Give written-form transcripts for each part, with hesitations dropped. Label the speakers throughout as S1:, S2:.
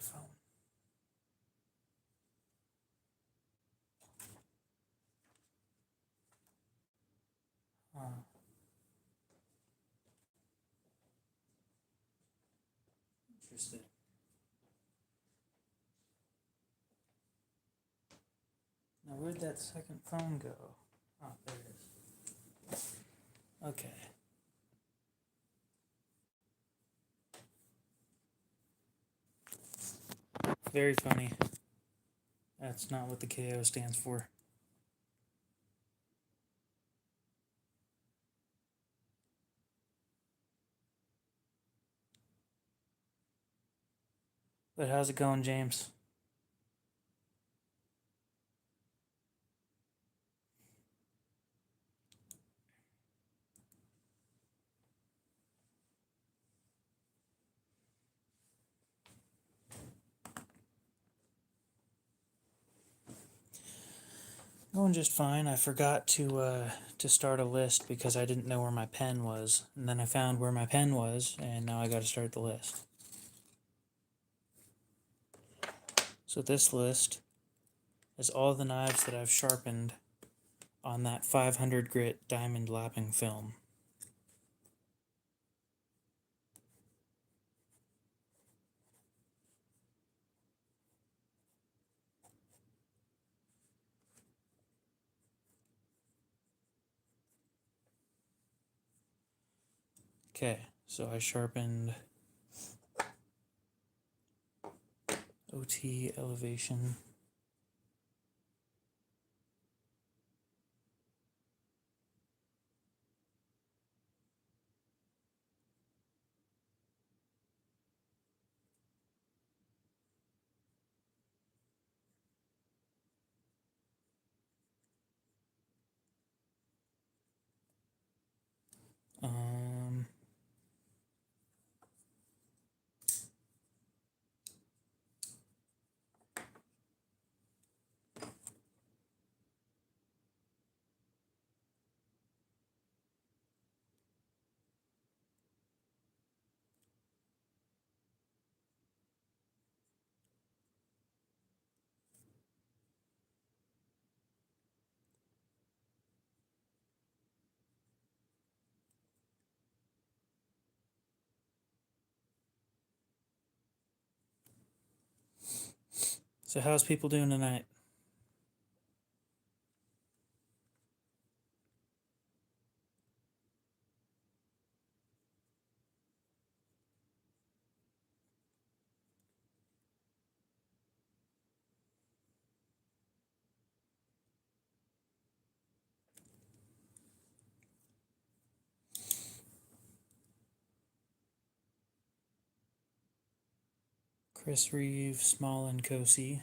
S1: phone. Interesting. Now, where'd that second phone go? Oh, there it is. Okay. Very funny. That's not what the KO stands for. But how's it going, James? Going just fine. I forgot to start a list because I didn't know where my pen was, and then I found where my pen was, and now I got to start the list. So this list is all the knives that I've sharpened on that 500 grit diamond lapping film. Okay, so I sharpened OT elevation. Um, so how's people doing tonight? Chris Reeve, Small and Cosi.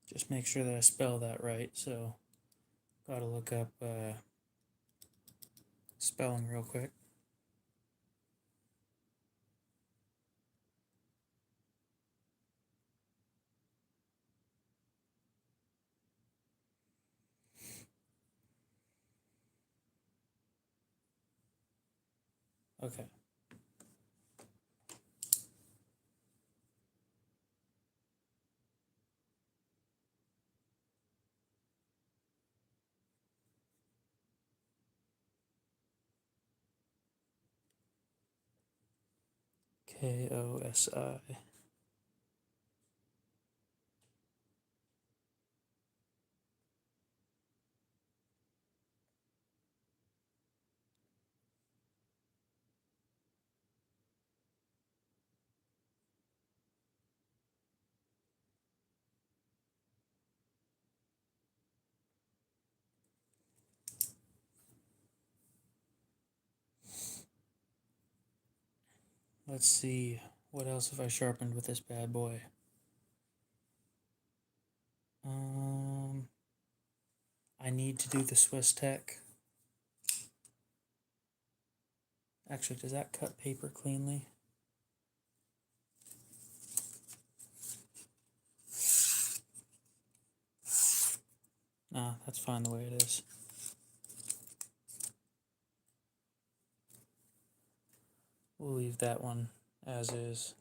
S1: Just make sure that I spell that right, so gotta look up spelling real quick. Okay. KOSI. Let's see, what else have I sharpened with this bad boy? I need to do the Swiss Tech. Actually, does that cut paper cleanly? Nah, that's fine the way it is. We'll leave that one as is.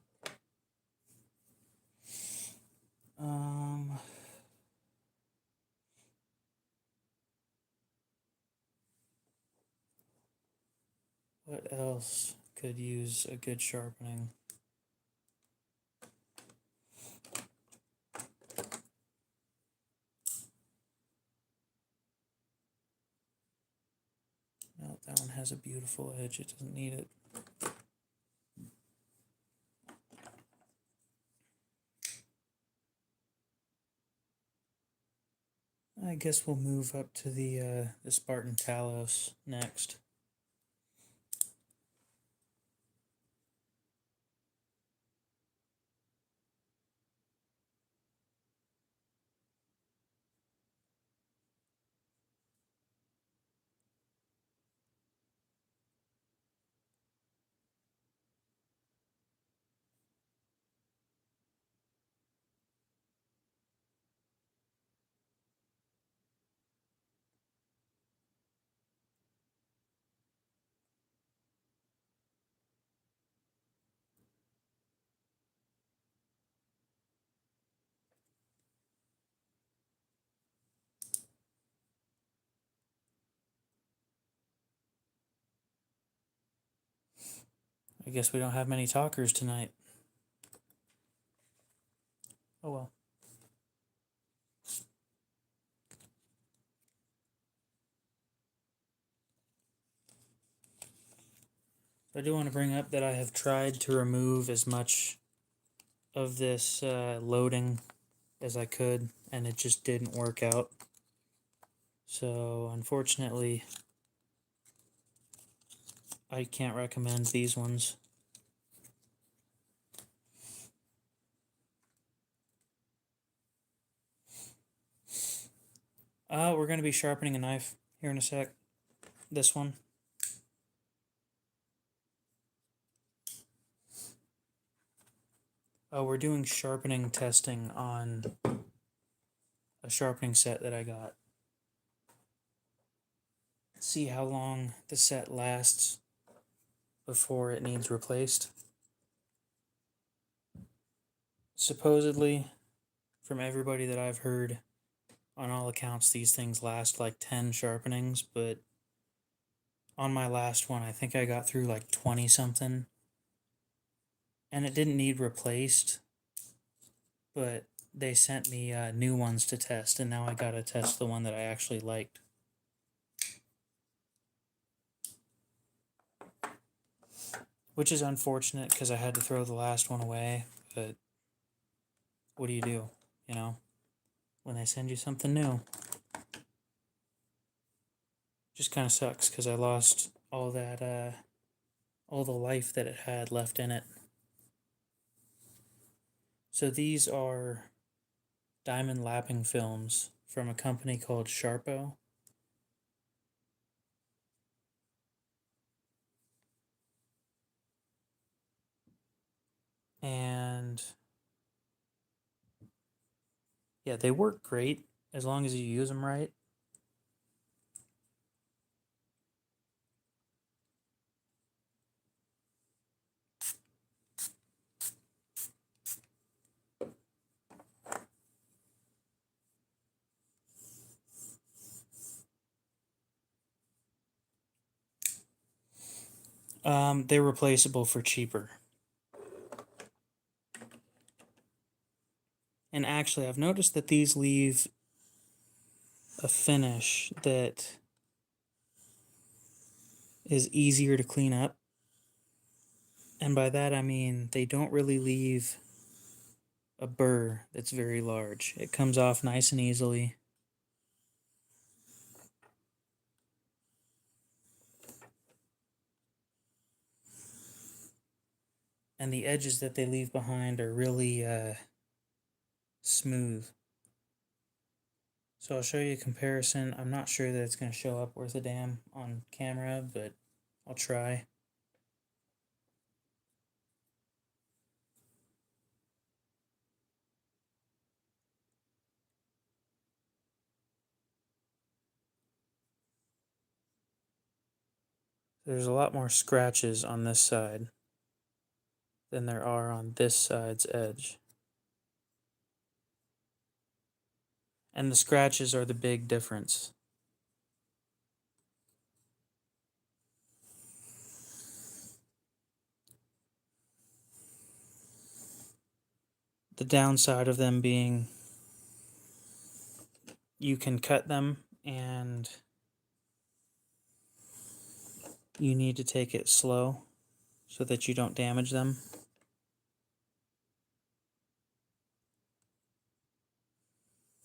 S1: What else could use a good sharpening? No, that one has a beautiful edge. It doesn't need it. I guess we'll move up to the Spartan Talos next. I guess we don't have many talkers tonight. Oh well. I do want to bring up that I have tried to remove as much of this loading as I could, and it just didn't work out. So unfortunately, I can't recommend these ones. We're going to be sharpening a knife here in a sec. This one. We're doing sharpening testing on a sharpening set that I got. See how long the set lasts before it needs replaced. Supposedly, from everybody that I've heard, on all accounts, these things last like 10 sharpenings, but on my last one, I think I got through like 20 something. And it didn't need replaced, but they sent me new ones to test, and now I gotta test the one that I actually liked. Which is unfortunate because I had to throw the last one away, but what do? You know, when they send you something new. Just kind of sucks because I lost all that, all the life that it had left in it. So these are diamond lapping films from a company called Sharpo. And yeah, they work great as long as you use them right. They're replaceable for cheaper. And actually, I've noticed that these leave a finish that is easier to clean up. And by that, I mean they don't really leave a burr that's very large. It comes off nice and easily. And the edges that they leave behind are really smooth. So I'll show you a comparison. I'm not sure that it's going to show up worth a damn on camera, but I'll try. There's a lot more scratches on this side than there are on this side's edge. And the scratches are the big difference. The downside of them being you can cut them and you need to take it slow so that you don't damage them.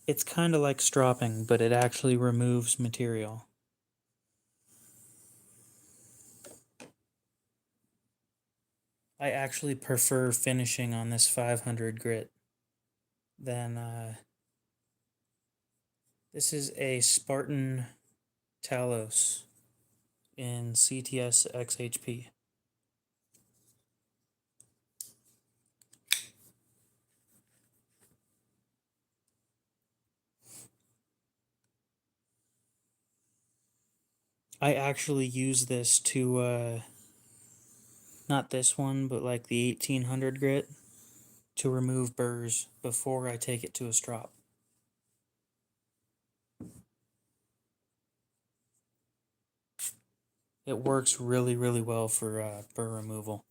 S1: It's kind of like stropping, but it actually removes material. I actually prefer finishing on this 500 grit than this is a Spartan Talos in CTS XHP. I actually use this to not this one, but like the 1800 grit to remove burrs before I take it to a strop. It works really, really well for burr removal.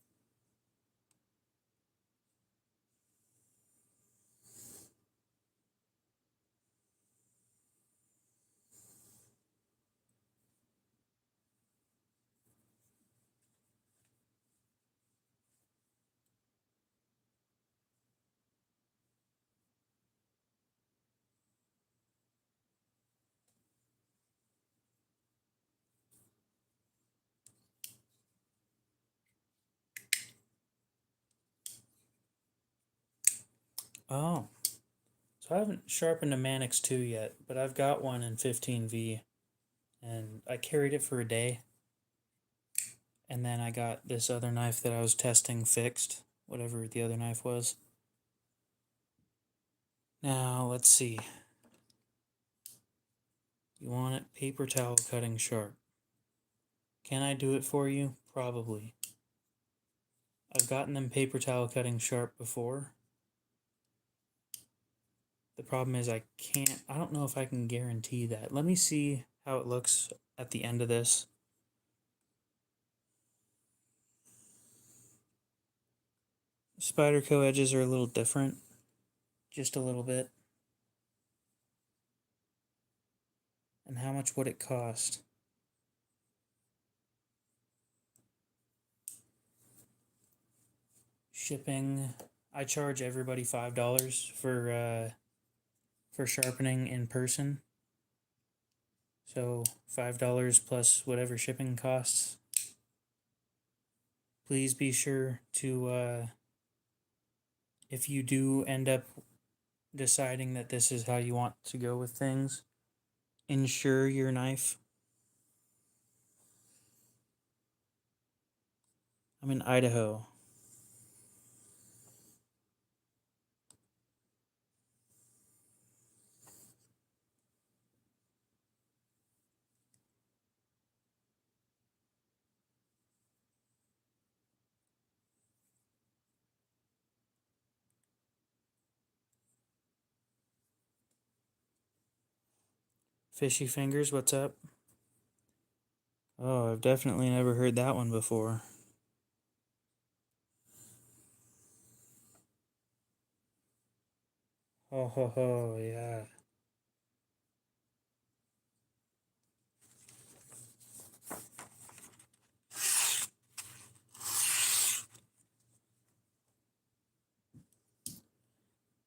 S1: Oh, so I haven't sharpened a Manix 2 yet, but I've got one in 15V, and I carried it for a day. And then I got this other knife that I was testing fixed, whatever the other knife was. Now, let's see. You want it paper towel cutting sharp. Can I do it for you? Probably. I've gotten them paper towel cutting sharp before. The problem is I don't know if I can guarantee that. Let me see how it looks at the end of this. Spyderco edges are a little different. Just a little bit. And how much would it cost? Shipping. I charge everybody $5 for sharpening in person. So $5 plus whatever shipping costs. Please be sure to if you do end up deciding that this is how you want to go with things, insure your knife. I'm in Idaho. Fishy Fingers, what's up? Oh, I've definitely never heard that one before. Ho ho ho, yeah.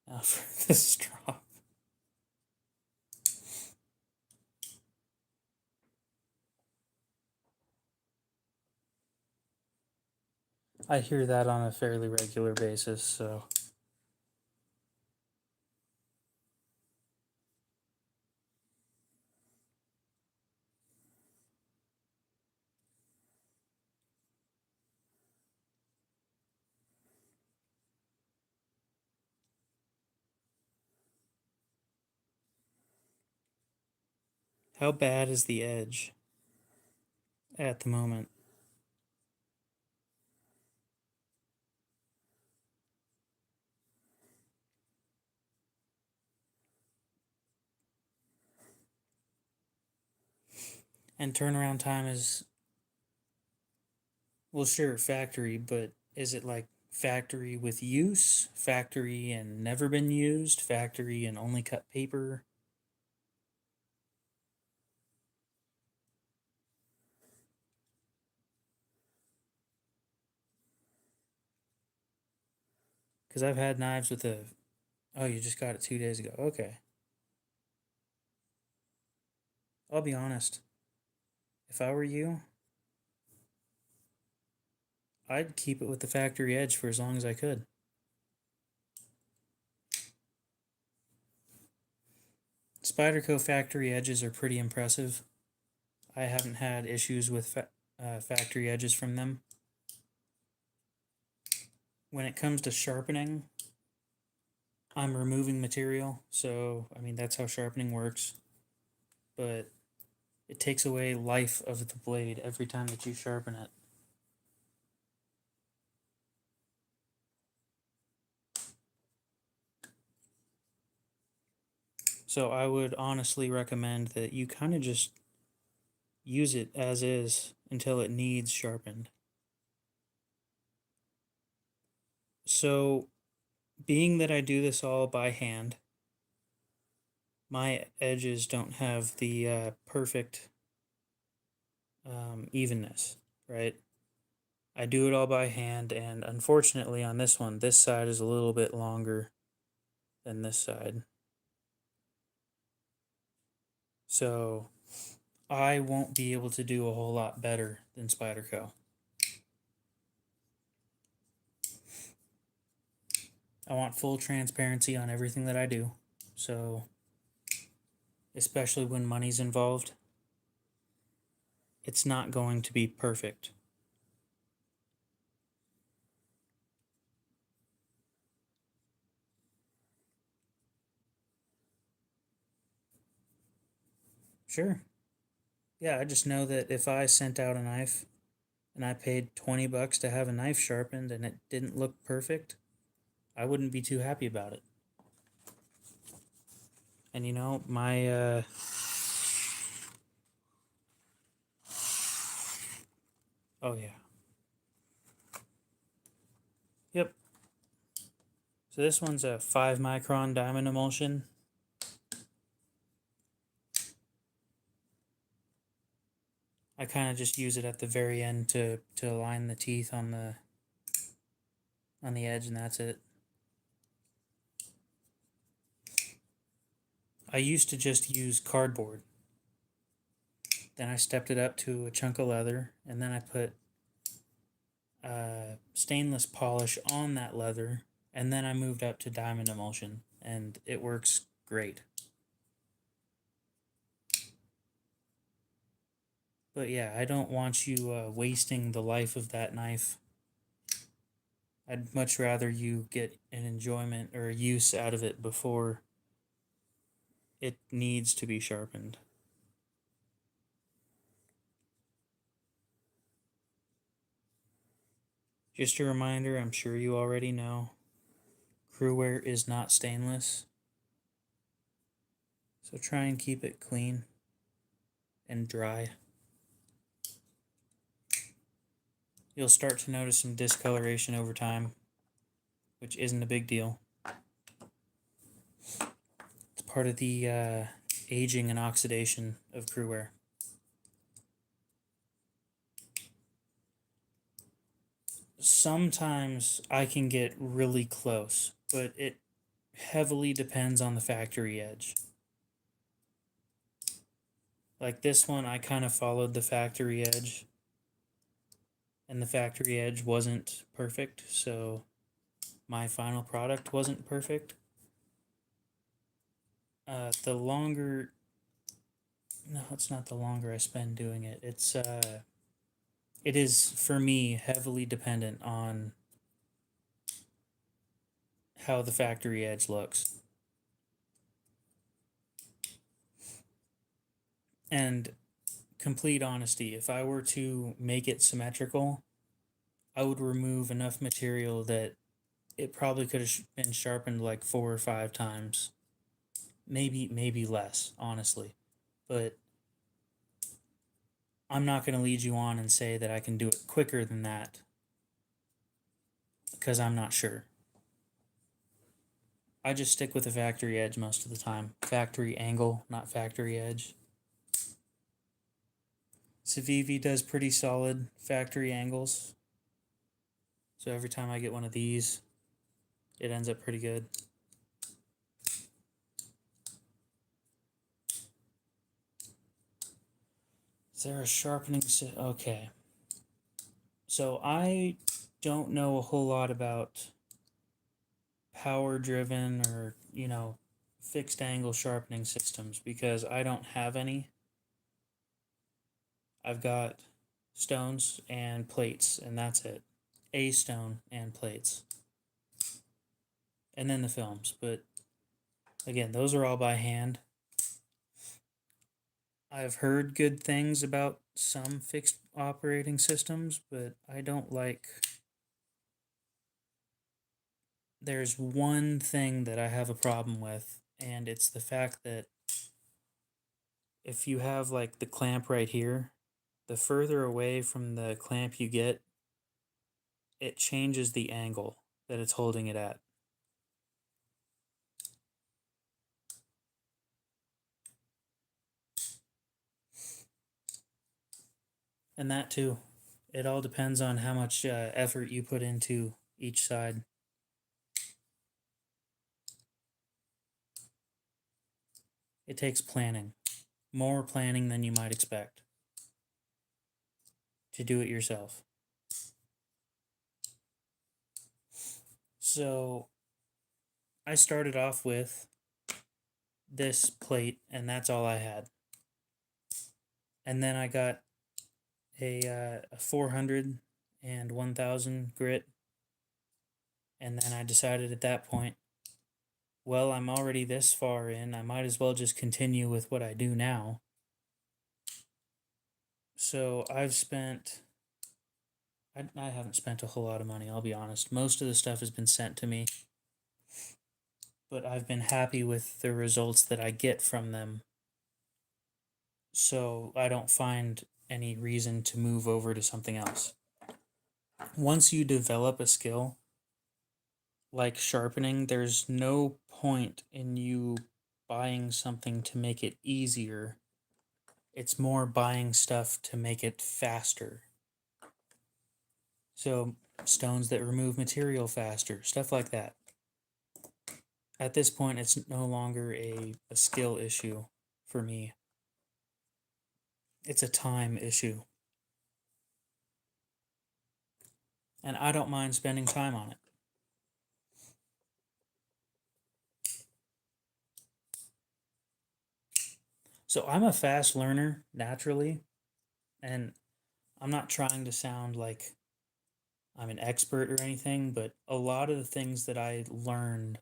S1: Now for the strop. I hear that on a fairly regular basis, so. How bad is the edge at the moment? And turnaround time is, well, sure, factory, but is it like factory with use, factory and never been used, factory and only cut paper? Because I've had knives with a, oh, you just got it 2 days ago. Okay. I'll be honest. If I were you, I'd keep it with the factory edge for as long as I could. Spyderco factory edges are pretty impressive. I haven't had issues with factory edges from them. When it comes to sharpening, I'm removing material, so I mean that's how sharpening works. But it takes away life of the blade every time that you sharpen it. So I would honestly recommend that you kind of just use it as is until it needs sharpened. So, being that I do this all by hand, my edges don't have the perfect evenness, right? I do it all by hand, and unfortunately, on this one, this side is a little bit longer than this side. So, I won't be able to do a whole lot better than Spyderco. I want full transparency on everything that I do. So, especially when money's involved, it's not going to be perfect. Sure. Yeah, I just know that if I sent out a knife and I paid $20 to have a knife sharpened and it didn't look perfect, I wouldn't be too happy about it. And you know, oh yeah. Yep. So this one's a 5 micron diamond emulsion. I kind of just use it at the very end to align the teeth on the edge, and that's it. I used to just use cardboard. Then I stepped it up to a chunk of leather, and then I put stainless polish on that leather, and then I moved up to diamond emulsion, and it works great. But yeah, I don't want you wasting the life of that knife. I'd much rather you get an enjoyment or a use out of it before it needs to be sharpened. Just a reminder, I'm sure you already know, crewware is not stainless. So try and keep it clean and dry. You'll start to notice some discoloration over time, which isn't a big deal. It's part of the aging and oxidation of crewware. Sometimes I can get really close, but it heavily depends on the factory edge. Like this one, I kind of followed the factory edge, and the factory edge wasn't perfect, so my final product wasn't perfect. The longer, no, it's not the longer I spend doing it. It is for me heavily dependent on how the factory edge looks. And complete honesty, if I were to make it symmetrical, I would remove enough material that it probably could have been sharpened like 4 or 5 times. Maybe less, honestly. But I'm not going to lead you on and say that I can do it quicker than that because I'm not sure. I just stick with the factory edge most of the time. Factory angle, not factory edge. Civivi does pretty solid factory angles. So every time I get one of these, it ends up pretty good. Is there a sharpening? Okay. So I don't know a whole lot about power driven or, fixed angle sharpening systems because I don't have any. I've got stones and plates, and that's it. A stone and plates. And then the films. But again, those are all by hand. I've heard good things about some fixed operating systems, but I don't like. There's one thing that I have a problem with, and it's the fact that if you have like the clamp right here, the further away from the clamp you get, it changes the angle that it's holding it at. And that too. It all depends on how much effort you put into each side. It takes planning. More planning than you might expect to do it yourself. So I started off with this plate, and that's all I had. And then I got a 400 and 1000 grit. And then I decided at that point, well, I'm already this far in, I might as well just continue with what I do now. So I've spent, I haven't spent a whole lot of money, I'll be honest. Most of the stuff has been sent to me, but I've been happy with the results that I get from them. So I don't find any reason to move over to something else. Once you develop a skill, like sharpening, there's no point in you buying something to make it easier. It's more buying stuff to make it faster. So, stones that remove material faster, stuff like that. At this point, it's no longer a skill issue for me. It's a time issue. And I don't mind spending time on it. So I'm a fast learner naturally, and I'm not trying to sound like I'm an expert or anything, but a lot of the things that I've learned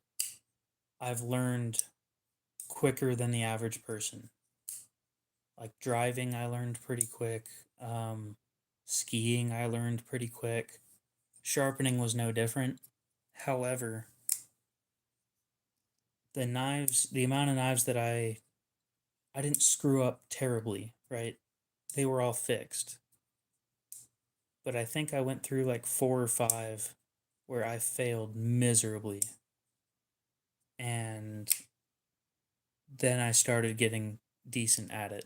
S1: quicker than the average person. Like driving, I learned pretty quick. Skiing, I learned pretty quick. Sharpening was no different. However, the amount of knives that I didn't screw up terribly, right? They were all fixed. But I think I went through like 4 or 5 where I failed miserably. And then I started getting decent at it.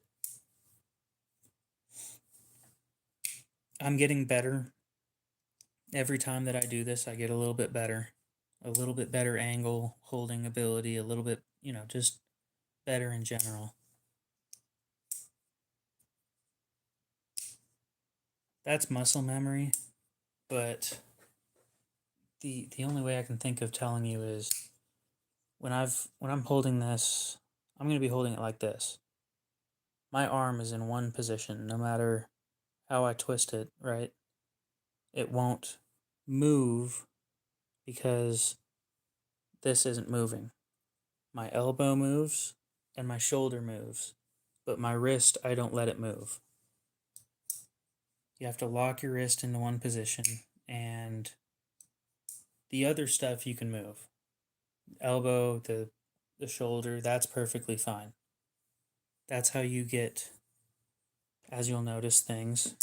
S1: I'm getting better. Every time that I do this, I get a little bit better. A little bit better angle, holding ability, a little bit, just better in general. That's muscle memory, but the only way I can think of telling you is when I'm holding this, I'm going to be holding it like this. My arm is in one position no matter how I twist it, right? It won't move because this isn't moving. My elbow moves and my shoulder moves, but my wrist, I don't let it move. You have to lock your wrist into one position, and the other stuff you can move. Elbow, the shoulder, that's perfectly fine. That's how you get as you'll notice things,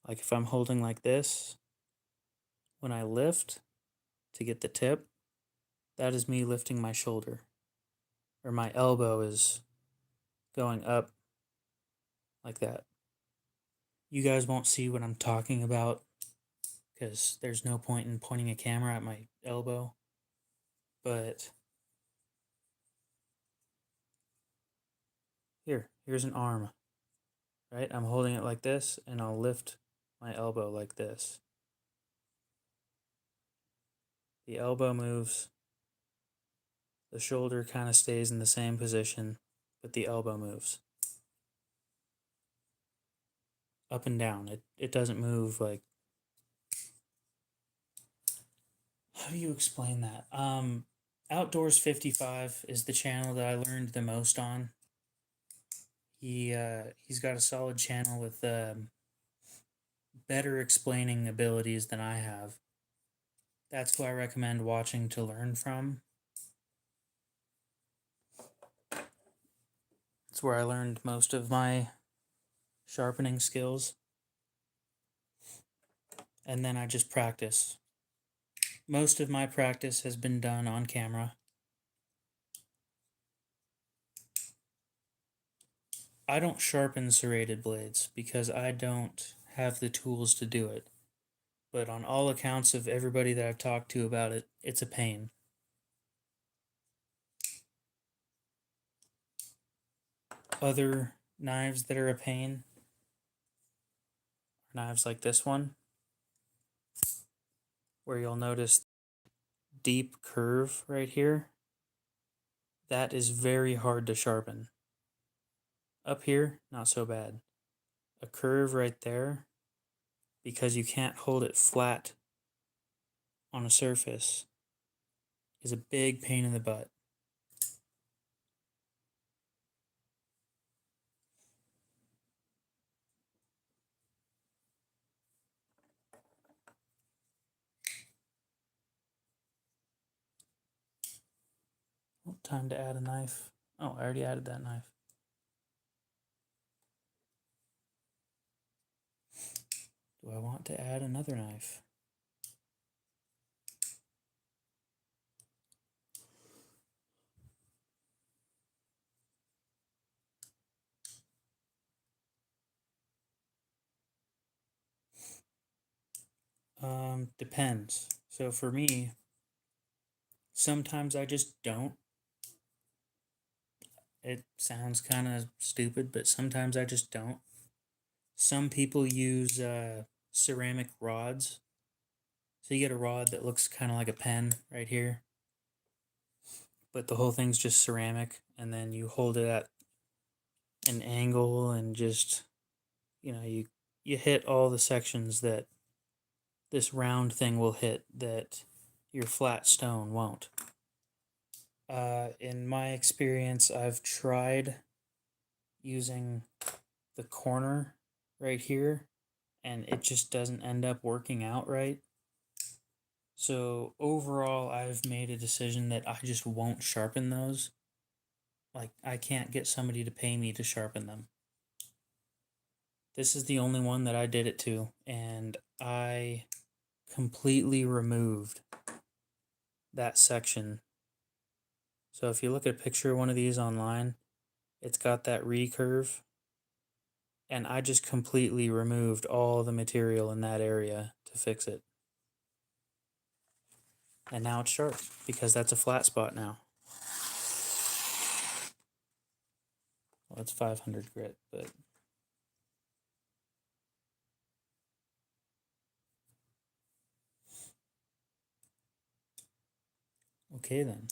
S1: like if I'm holding like this, when I lift to get the tip, that is me lifting my shoulder, or my elbow is going up like that. You guys won't see what I'm talking about because there's no point in pointing a camera at my elbow, but here's an arm, right? I'm holding it like this, and I'll lift my elbow like this. The elbow moves, the shoulder kind of stays in the same position, but the elbow moves up and down. It doesn't move like, how do you explain that? Outdoors 55 is the channel that I learned the most on. He's got a solid channel with better explaining abilities than I have. That's who I recommend watching to learn from. It's where I learned most of my sharpening skills. And then I just practice. Most of my practice has been done on camera. I don't sharpen serrated blades because I don't have the tools to do it. But on all accounts of everybody that I've talked to about it, it's a pain. Other knives that are a pain are knives like this one, where you'll notice deep curve right here. That is very hard to sharpen. Up here, not so bad. A curve right there, because you can't hold it flat on a surface, is a big pain in the butt. Oh, time to add a knife. Oh, I already added that knife. Do I want to add another knife? Depends. So for me, sometimes I just don't. It sounds kind of stupid, but sometimes I just don't. Some people use ceramic rods. So you get a rod that looks kind of like a pen right here, but the whole thing's just ceramic, and then you hold it at an angle and just, you hit all the sections that this round thing will hit that your flat stone won't. In my experience, I've tried using the corner right here, and it just doesn't end up working out right. So overall, I've made a decision that I just won't sharpen those. Like, I can't get somebody to pay me to sharpen them. This is the only one that I did it to, and I completely removed that section. So if you look at a picture of one of these online, it's got that recurve, and I just completely removed all the material in that area to fix it. And now it's sharp, because that's a flat spot now. Well, it's 500 grit, but... Okay then.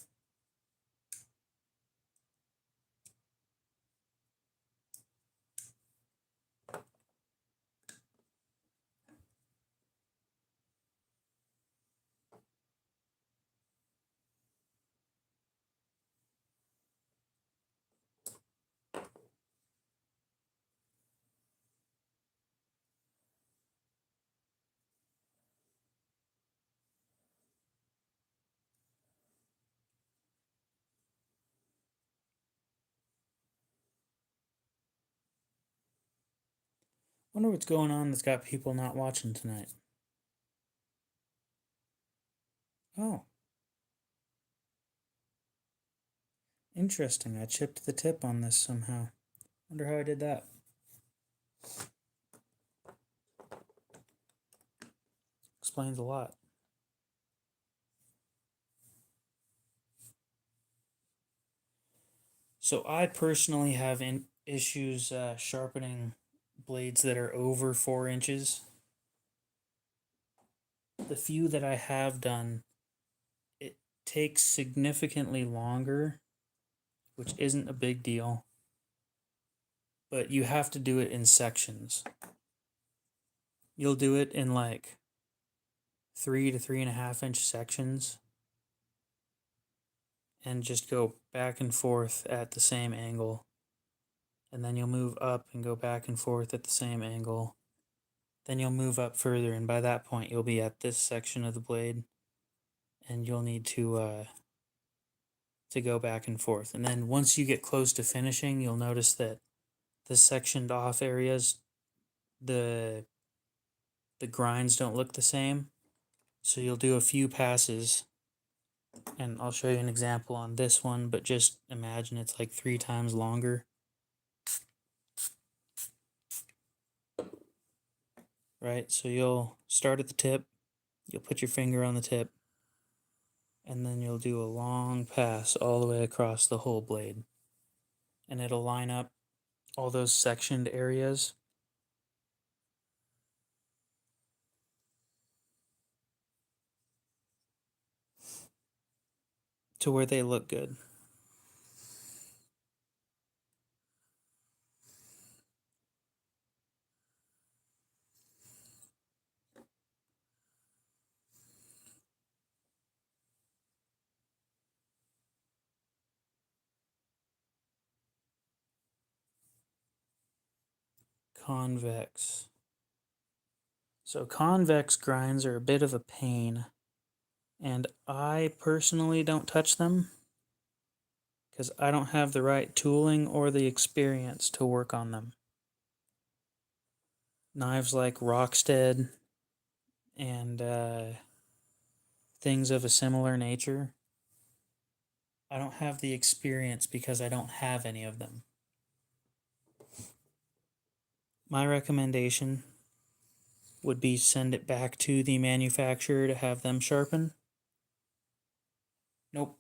S1: Wonder what's going on that's got people not watching tonight. Oh, interesting. I chipped the tip on this somehow. Wonder how I did that. Explains a lot. So I personally have issues sharpening blades that are over 4 inches. The few that I have done, it takes significantly longer, which isn't a big deal, but you have to do it in sections. You'll do it in like 3 to 3.5 inch sections and just go back and forth at the same angle. And then you'll move up and go back and forth at the same angle. Then you'll move up further, and by that point you'll be at this section of the blade, and you'll need to go back and forth. And then once you get close to finishing, you'll notice that the sectioned off areas, the grinds don't look the same. So you'll do a few passes, and I'll show you an example on this one, but just imagine it's like 3 times longer. Right? So you'll start at the tip, you'll put your finger on the tip, and then you'll do a long pass all the way across the whole blade. And it'll line up all those sectioned areas. To where they look good. Convex. So convex grinds are a bit of a pain, and I personally don't touch them because I don't have the right tooling or the experience to work on them. Knives like Rockstead and things of a similar nature, I don't have the experience because I don't have any of them. My recommendation would be send it back to the manufacturer to have them sharpen. Nope,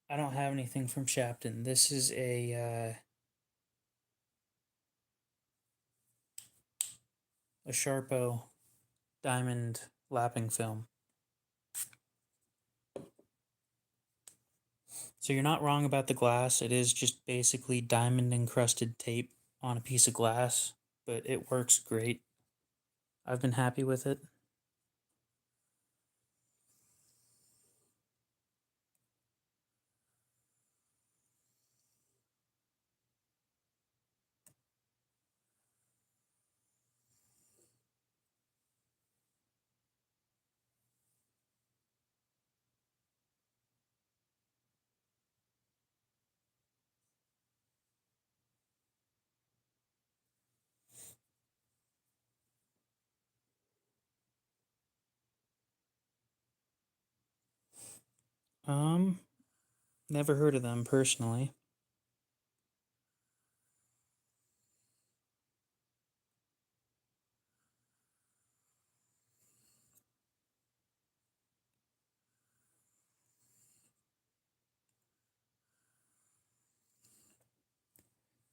S1: I don't have anything from Shapton. This is a Sharpo diamond lapping film. So you're not wrong about the glass. It is just basically diamond encrusted tape on a piece of glass, but it works great. I've been happy with it. Um, Never heard of them personally.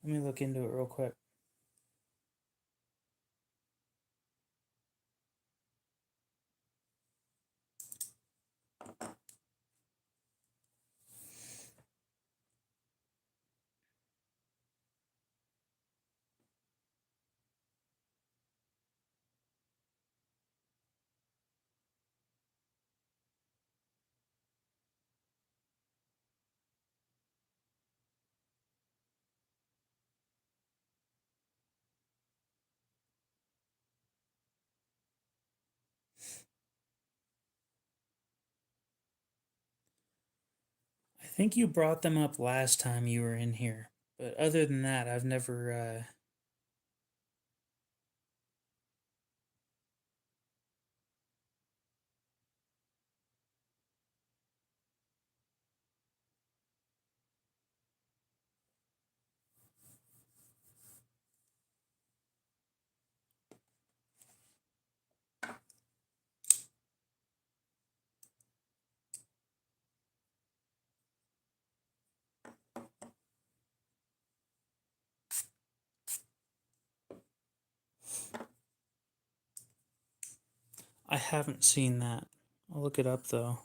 S1: Let me look into it real quick. I think you brought them up last time you were in here, but other than that, I've never I haven't seen that. I'll look it up though.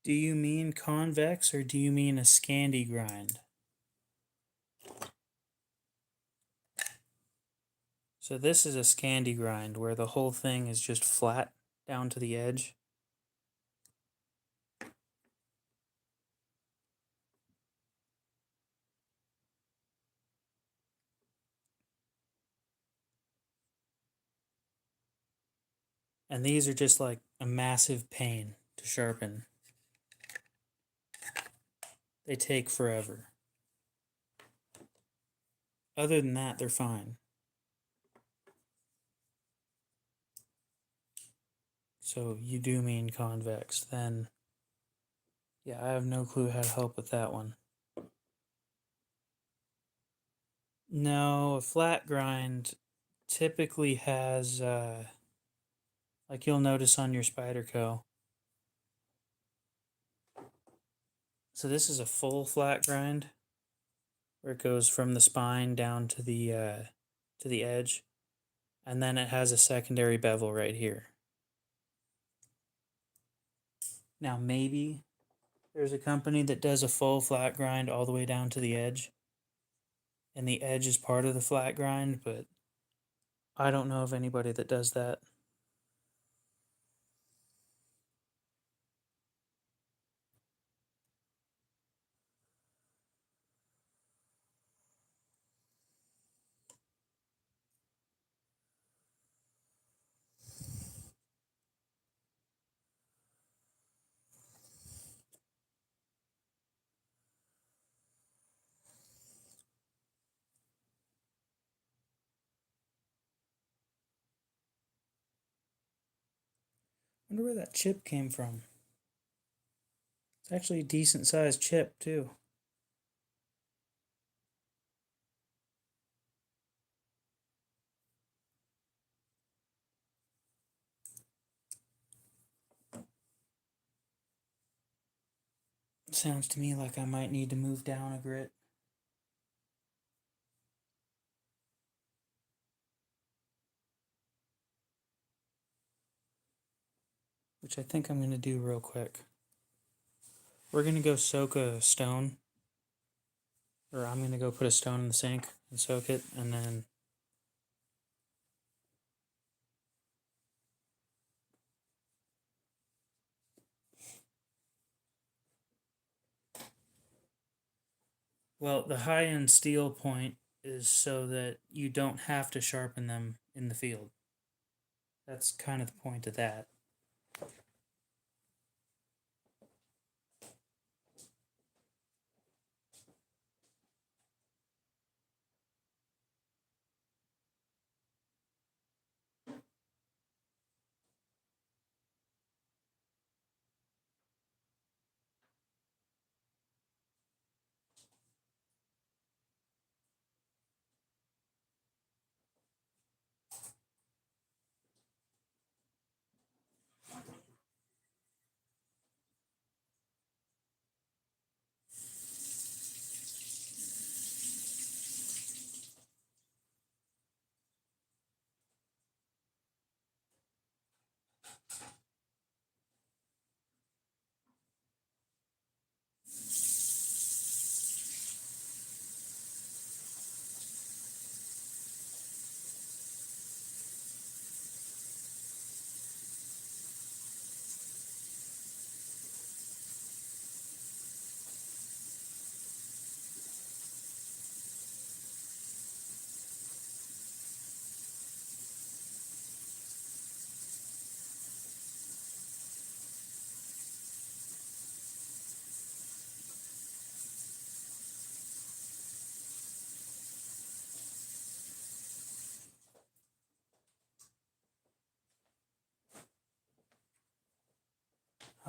S1: Do you mean convex or do you mean a Scandi grind? So this is a Scandi grind where the whole thing is just flat down to the edge. And these are just like a massive pain to sharpen. They take forever. Other than that, they're fine. So you do mean convex, then yeah, I have no clue how to help with that one. No, a flat grind typically has, like you'll notice on your Spyderco. So this is a full flat grind where it goes from the spine down to the edge, and then it has a secondary bevel right here. Now maybe there's a company that does a full flat grind all the way down to the edge, and the edge is part of the flat grind, but I don't know of anybody that does that. I wonder where that chip came from. It's actually a decent sized chip, too. Sounds to me like I might need to move down a grit. Which I think I'm going to do real quick. We're going to go soak a stone. Or I'm going to go put a stone in the sink and soak it, and then well, the high-end steel point is so that you don't have to sharpen them in the field. That's kind of the point of that.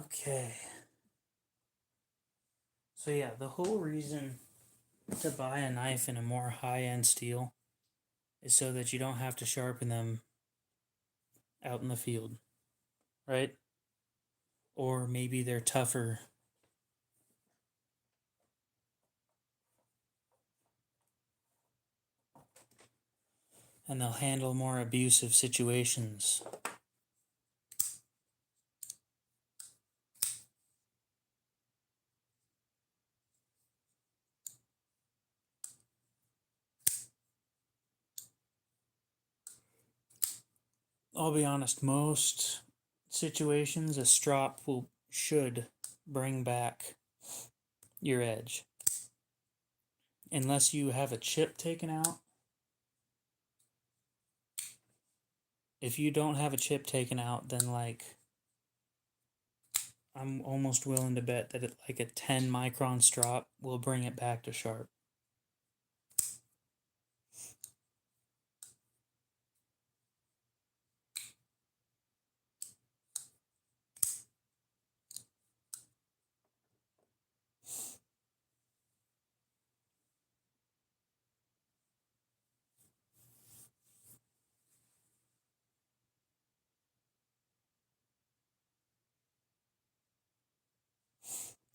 S1: Okay. So yeah, the whole reason to buy a knife in a more high-end steel is so that you don't have to sharpen them out in the field, right? Or maybe they're tougher. And they'll handle more abusive situations. I'll be honest, most situations a strop should bring back your edge. Unless you have a chip taken out. If you don't have a chip taken out, then I'm almost willing to bet that like a 10 micron strop will bring it back to sharp.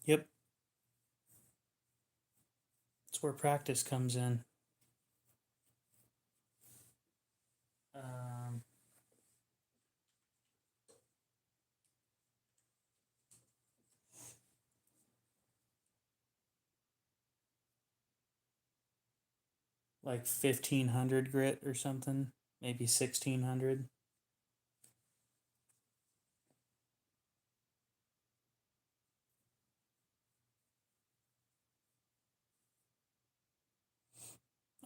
S1: Yep. That's where practice comes in. Um, like 1500 grit or something, maybe 1600.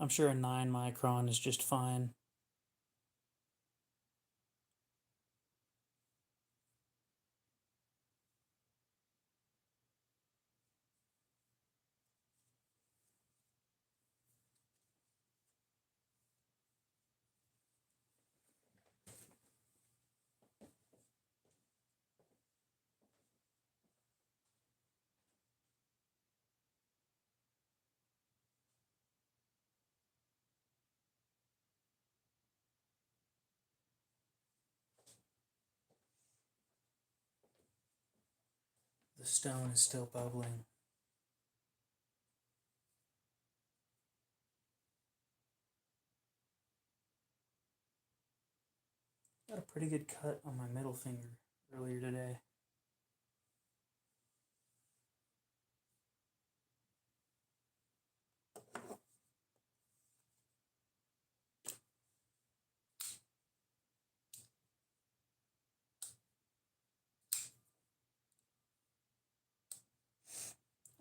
S1: I'm sure a 9 micron is just fine. The stone is still bubbling. Got a pretty good cut on my middle finger earlier today.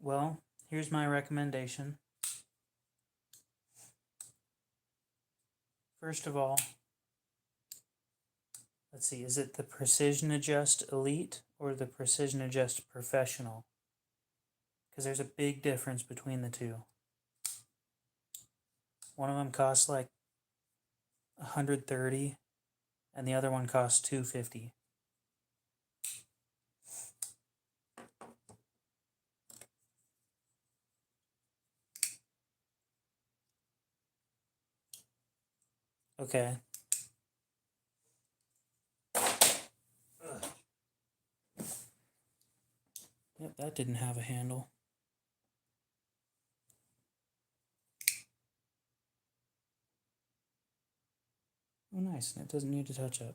S1: Well, here's my recommendation. First of all, let's see, is it the Precision Adjust Elite or the Precision Adjust Professional? Because there's a big difference between the two. One of them costs like 130 and the other one costs 250. Okay. Yep, that didn't have a handle. Oh, nice. That doesn't need to touch up.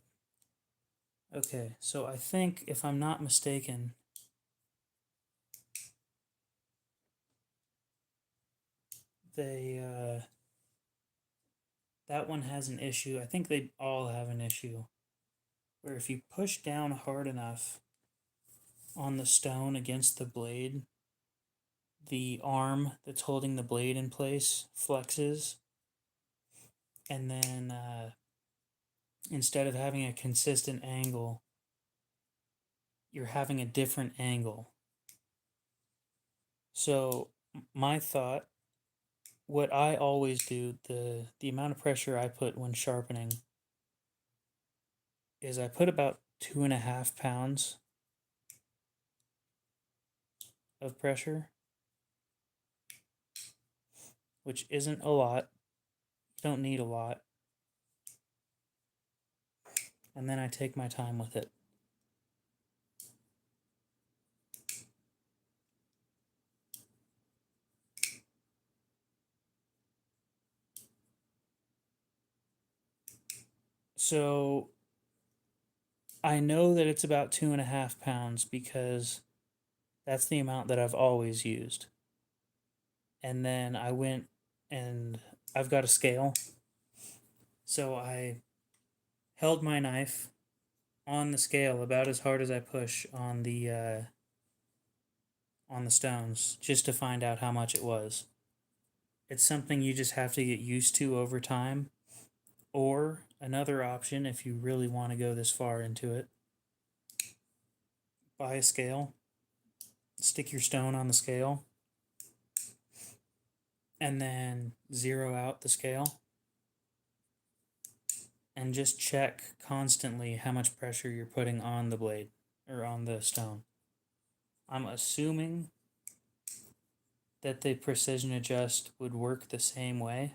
S1: Okay, so I think, if I'm not mistaken, that one has an issue. I think they all have an issue where if you push down hard enough on the stone against the blade, the arm that's holding the blade in place flexes, and then instead of having a consistent angle, you're having a different angle. So my thought, what I always do, the amount of pressure I put when sharpening is I put about 2.5 pounds of pressure, which isn't a lot. You don't need a lot. And then I take my time with it. So I know that it's about 2.5 pounds because that's the amount that I've always used. And then I went and I've got a scale. So I held my knife on the scale about as hard as I push on the stones just to find out how much it was. It's something you just have to get used to over time. Or another option, if you really want to go this far into it, buy a scale, stick your stone on the scale, and then zero out the scale. And just check constantly how much pressure you're putting on the blade or on the stone. I'm assuming that the precision adjust would work the same way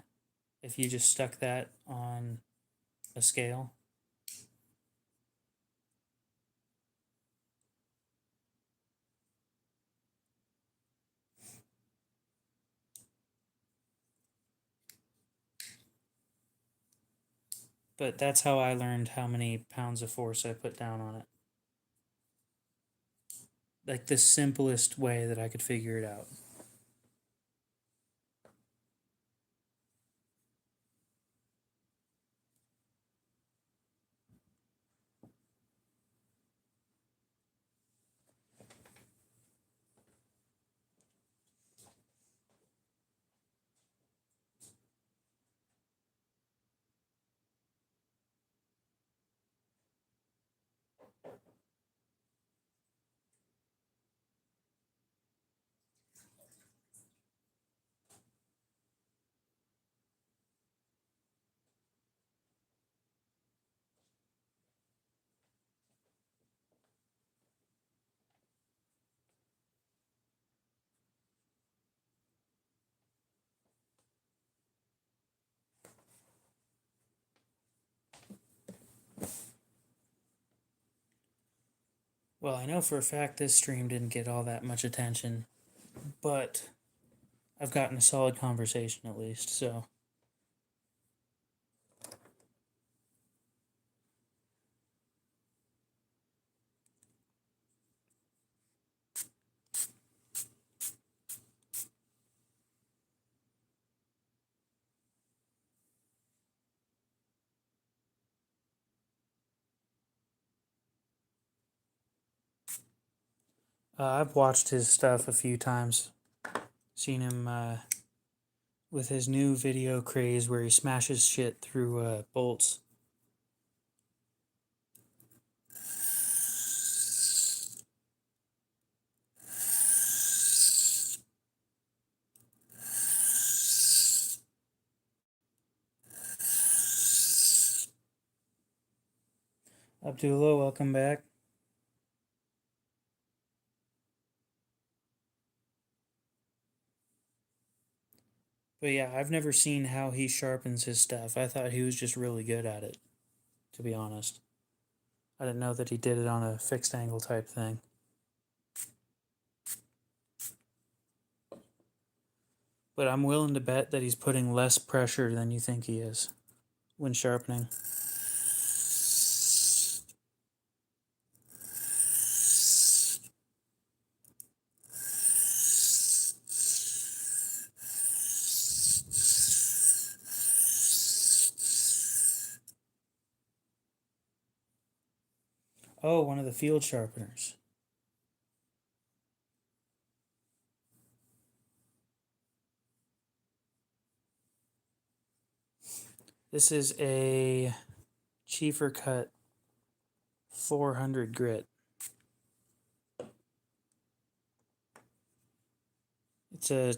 S1: if you just stuck that on a scale. But that's how I learned how many pounds of force I put down on it. Like the simplest way that I could figure it out. Well, I know for a fact this stream didn't get all that much attention, but I've gotten a solid conversation at least, so. I've watched his stuff a few times. Seen him with his new video craze where he smashes shit through bolts. Abdullah, welcome back. But yeah, I've never seen how he sharpens his stuff. I thought he was just really good at it, to be honest. I didn't know that he did it on a fixed angle type thing. But I'm willing to bet that he's putting less pressure than you think he is when sharpening. Oh, one of the field sharpeners. This is a Cheefarcut 400 grit. It's a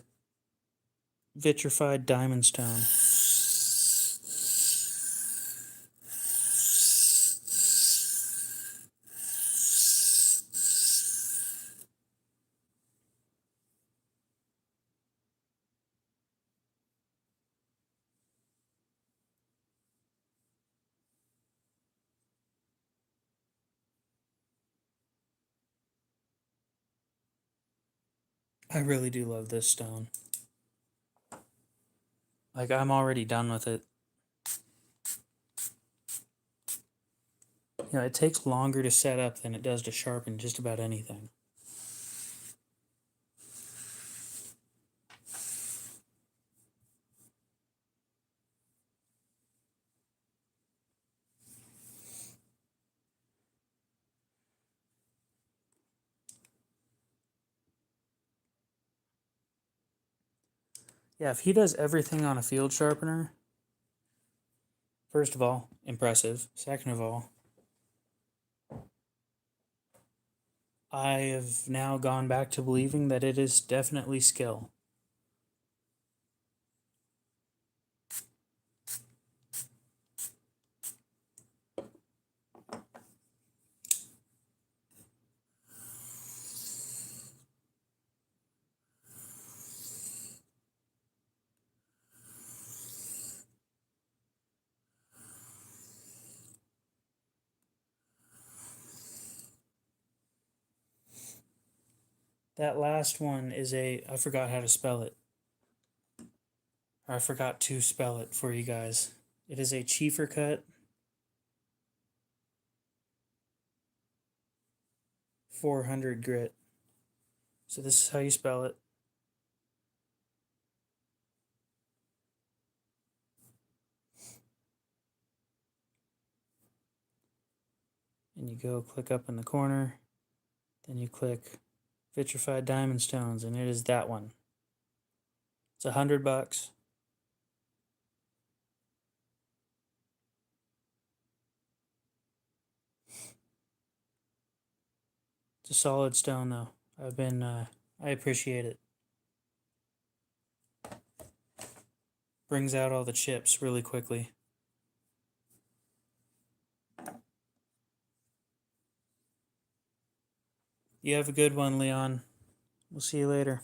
S1: vitrified diamond stone. I really do love this stone. Like, I'm already done with it. You know, it takes longer to set up than it does to sharpen just about anything. Yeah, if he does everything on a field sharpener, first of all, impressive. Second of all, I have now gone back to believing that it is definitely skill. That last one is I forgot how to spell it. Or I forgot to spell it for you guys. It is a Cheefarcut 400 grit. So this is how you spell it. And you go click up in the corner. Then you click Vitrified Diamond Stones, and it is that one. It's $100. It's a solid stone, though. I appreciate it. Brings out all the chips really quickly. You have a good one, Leon. We'll see you later.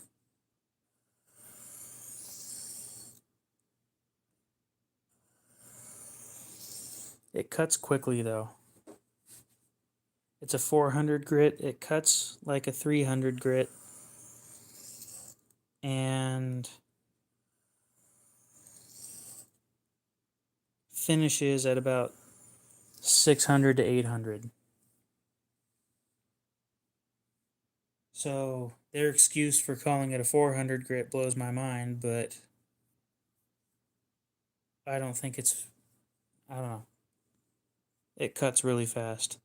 S1: It cuts quickly, though. It's a 400 grit. It cuts like a 300 grit. And finishes at about 600 to 800. So their excuse for calling it a 400 grit blows my mind, but I don't think it's, I don't know. It cuts really fast.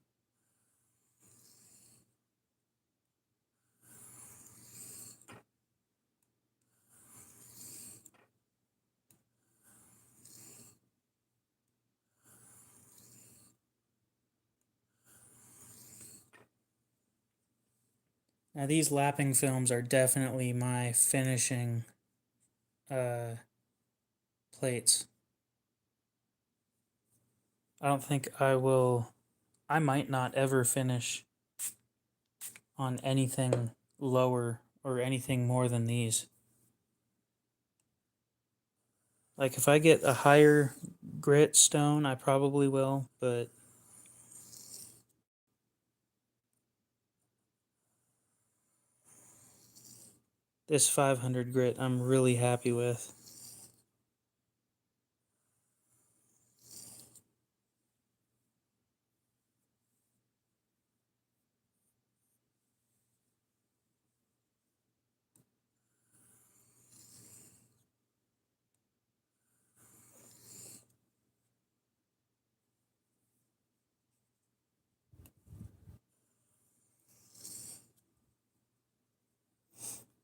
S1: Now these lapping films are definitely my finishing plates. I don't think I might not ever finish on anything lower or anything more than these. Like if I get a higher grit stone, I probably will, but this 500 grit I'm really happy with.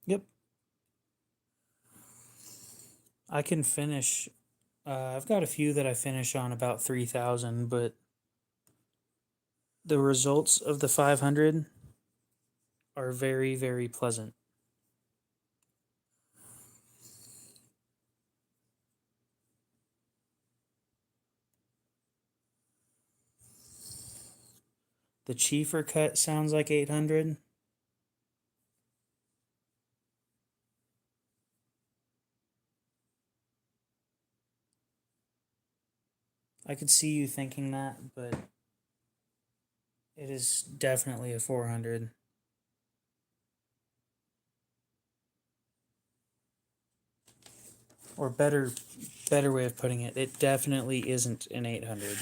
S1: Yep. I can finish. I've got a few that I finish on about 3,000, but the results of the 500 are very, very pleasant. The Cheefarcut sounds like 800. I could see you thinking that, but it is definitely a 400. or better way of putting it, it definitely isn't an 800.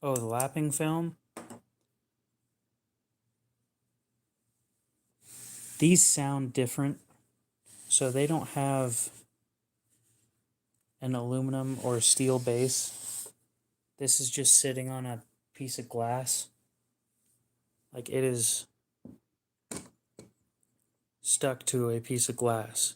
S1: Oh, the lapping film? These sound different, so they don't have an aluminum or steel base. This is just sitting on a piece of glass. Like, it is stuck to a piece of glass.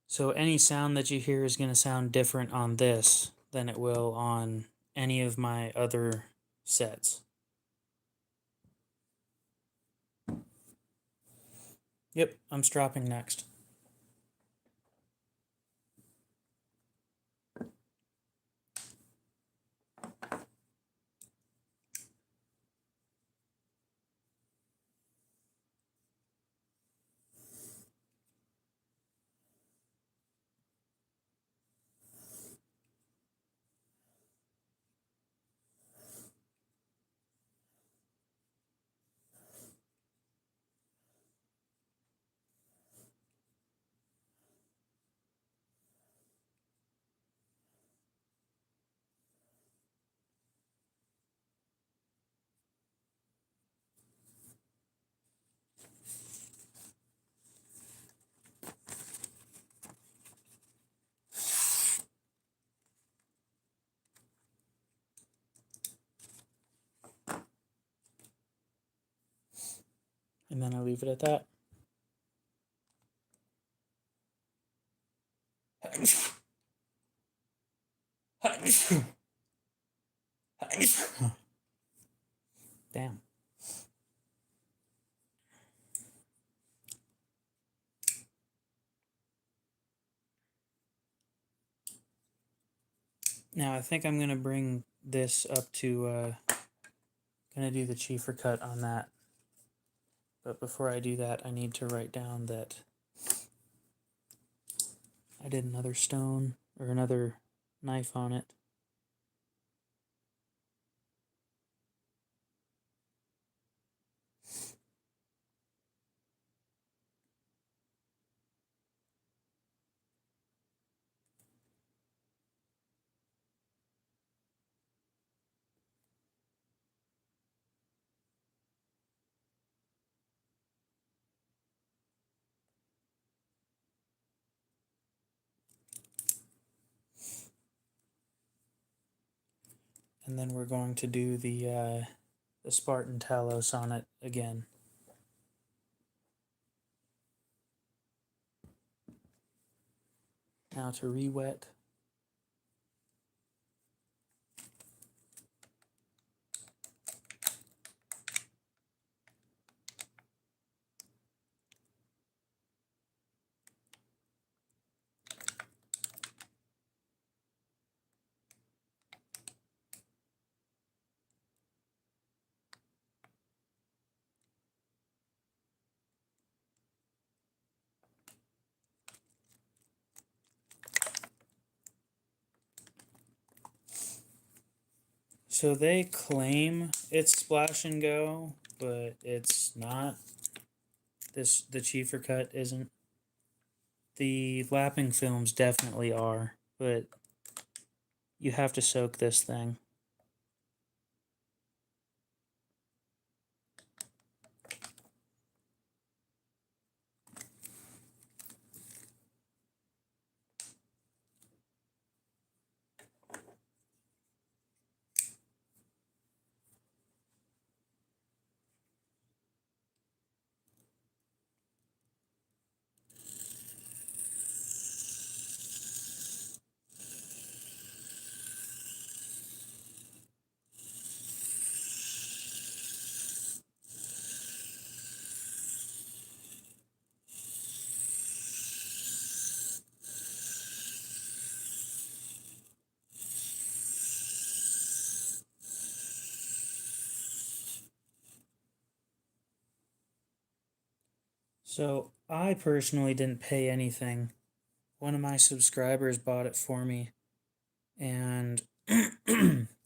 S1: So any sound that you hear is going to sound different on this than it will on any of my other sets. Yep, I'm stropping next. And then I leave it at that. Damn. Now I think I'm going to bring this up to, going to do the Cheefarcut on that. But before I do that, I need to write down that I did another stone, or another knife on it. And then we're going to do the Spartan Talos on it again. Now to re-wet. So they claim it's splash and go, but it's not. The Cheefarcut isn't. The lapping films definitely are, but you have to soak this thing. So I personally didn't pay anything. One of my subscribers bought it for me, And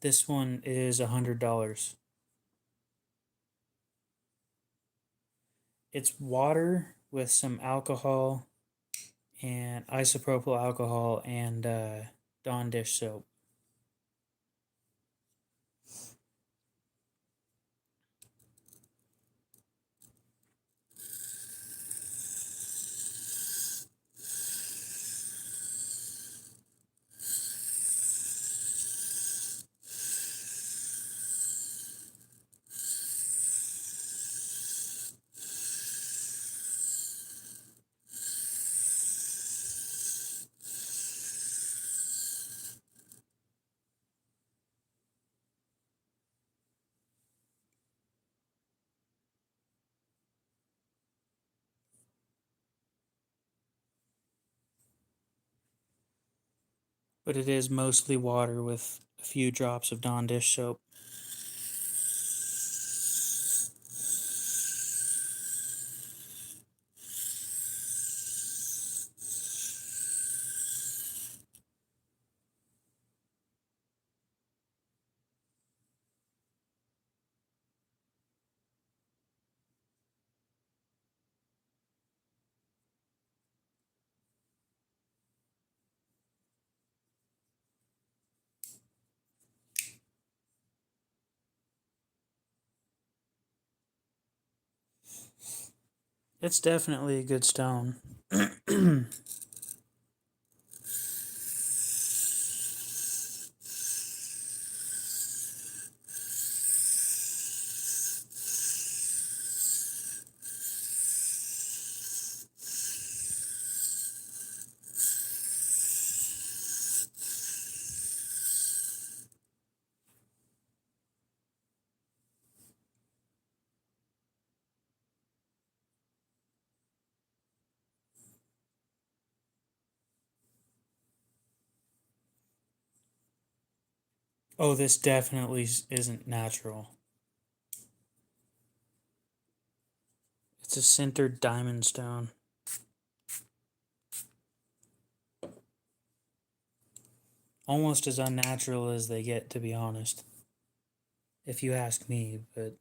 S1: this one is $100. It's water with some alcohol and isopropyl alcohol and Dawn dish soap. But it is mostly water with a few drops of Dawn dish soap. It's definitely a good stone. Oh, this definitely isn't natural. It's a sintered diamond stone. Almost as unnatural as they get, to be honest. If you ask me, but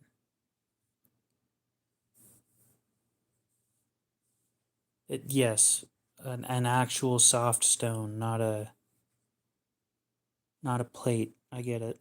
S1: yes, an actual soft stone, not a plate. I get it.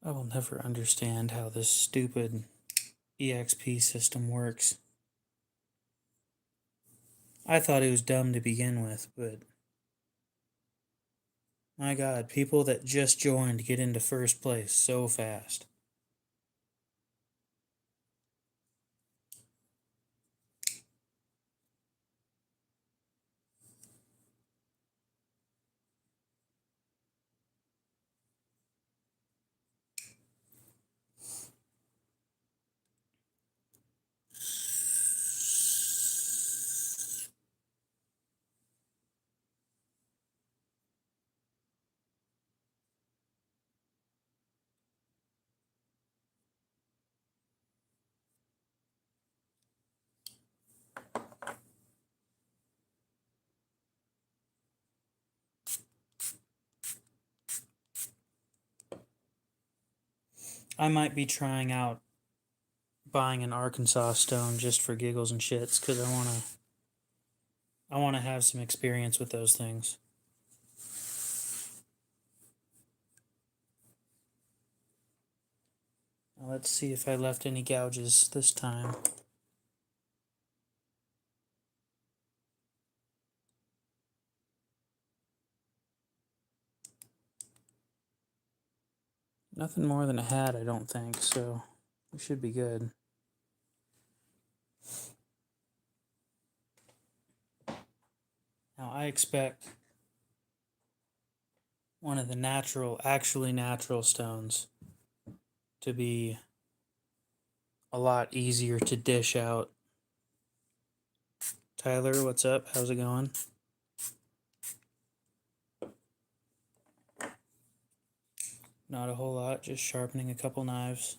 S1: I will never understand how this stupid EXP system works. I thought it was dumb to begin with, but my god, people that just joined get into first place so fast. I might be trying out buying an Arkansas stone just for giggles and shits because I wanna have some experience with those things. Now let's see if I left any gouges this time. Nothing more than a hat, I don't think, so we should be good. Now I expect one of the actually natural stones to be a lot easier to dish out. Tyler, what's up? How's it going? Not a whole lot, just sharpening a couple knives.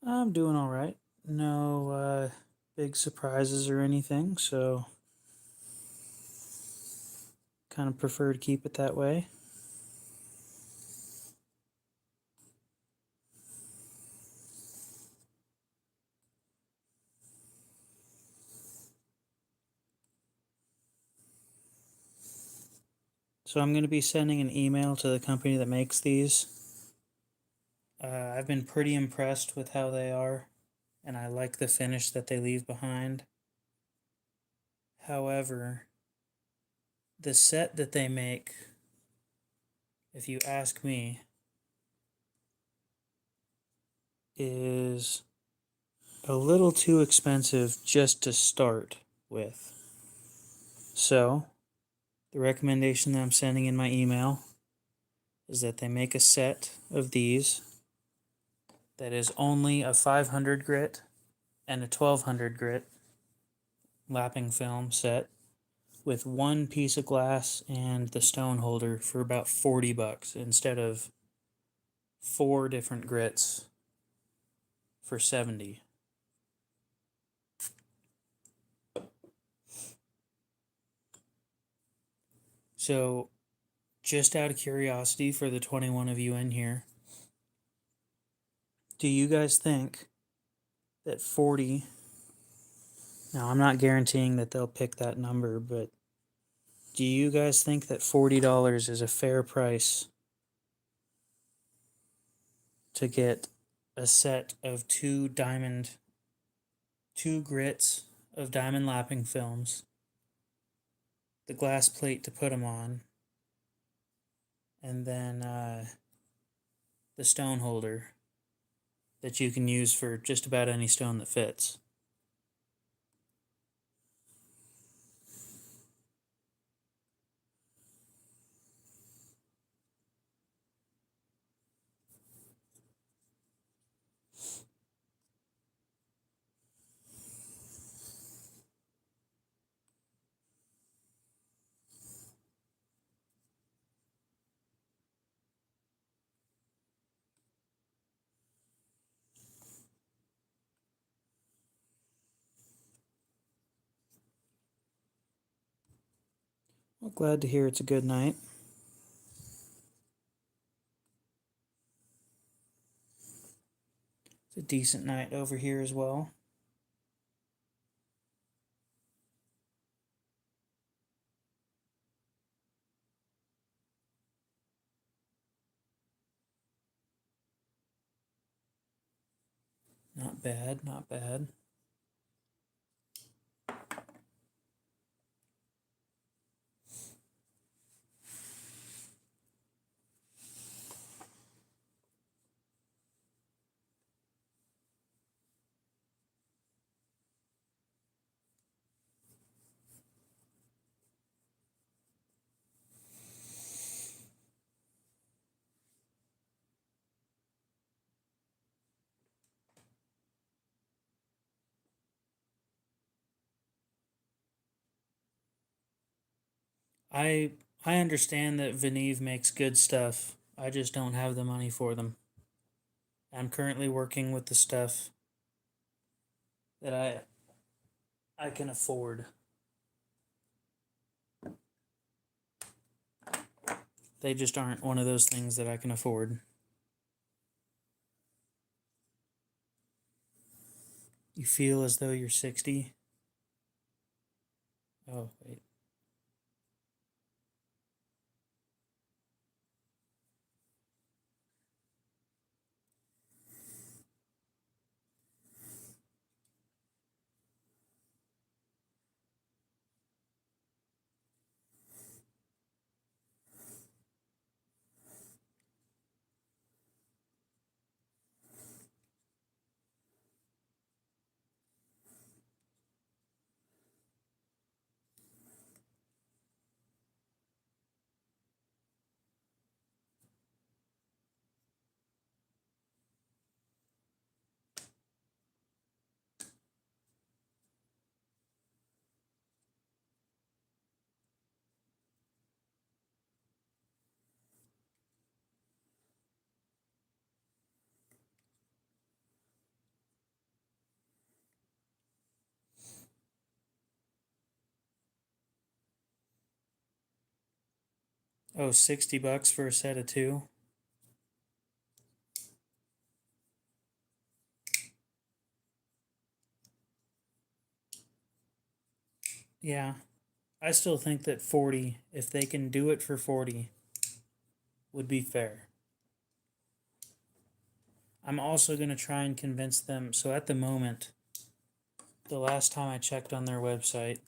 S1: I'm doing all right. No big surprises or anything, so kind of prefer to keep it that way. So I'm going to be sending an email to the company that makes these. I've been pretty impressed with how they are, and I like the finish that they leave behind. However, the set that they make, if you ask me, is a little too expensive just to start with. So, the recommendation that I'm sending in my email is that they make a set of these that is only a 500 grit and a 1200 grit lapping film set with one piece of glass and the stone holder for about $40 instead of 4 different grits for 70. So, just out of curiosity for the 21 of you in here, do you guys think that 40, now I'm not guaranteeing that they'll pick that number, but do you guys think that $40 is a fair price to get a set of 2 grits of diamond lapping films, the glass plate to put them on, and then the stone holder that you can use for just about any stone that fits? Well, glad to hear it's a good night. It's a decent night over here as well. Not bad, not bad. I I understand that Veneve makes good stuff. I just don't have the money for them. I'm currently working with the stuff that I can afford. They just aren't one of those things that I can afford. You feel as though you're 60? Oh, wait. Oh, $60 for a set of two? Yeah. I still think that 40, if they can do it for 40, would be fair. I'm also going to try and convince them. So at the moment, the last time I checked on their website,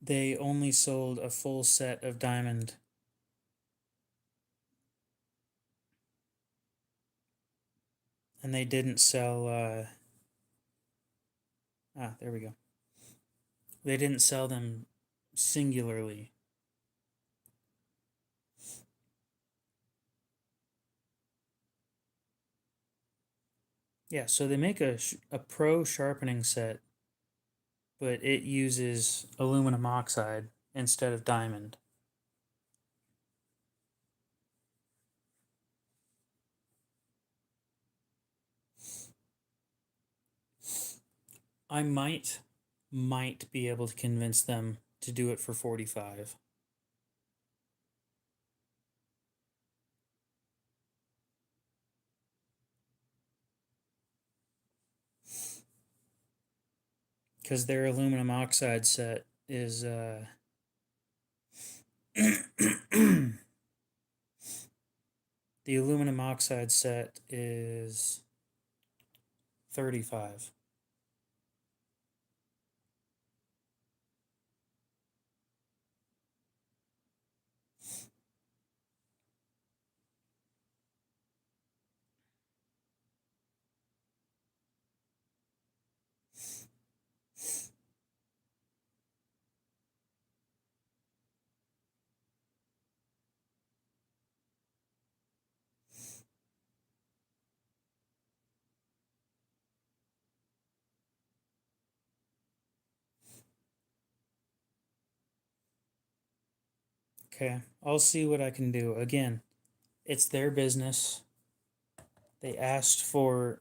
S1: they only sold a full set of diamond. And they didn't sell, there we go. They didn't sell them singularly. Yeah, so they make a pro sharpening set, but it uses aluminum oxide instead of diamond. I might be able to convince them to do it for 45. Because their aluminum oxide set is the aluminum oxide set is 35. Okay, I'll see what I can do. Again, it's their business. They asked for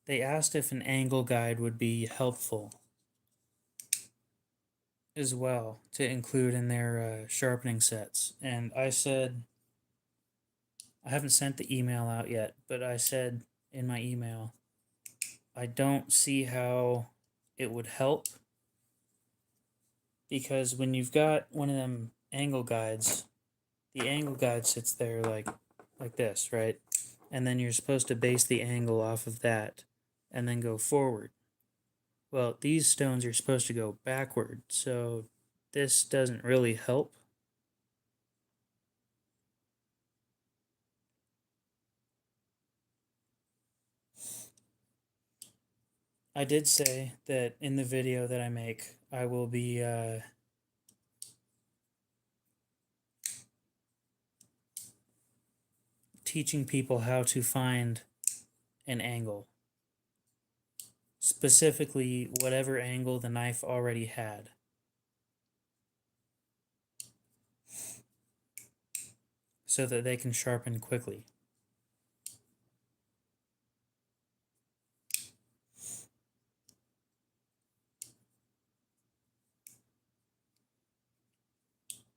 S1: they asked if an angle guide would be helpful as well to include in their sharpening sets. And I said, I haven't sent the email out yet, but I said in my email, I don't see how it would help, because when you've got one of them angle guides, the angle guide sits there like this, right? And then you're supposed to base the angle off of that and then go forward. Well, these stones are supposed to go backward, so this doesn't really help. I did say that in the video that I make, I will be teaching people how to find an angle. Specifically, whatever angle the knife already had. So that they can sharpen quickly.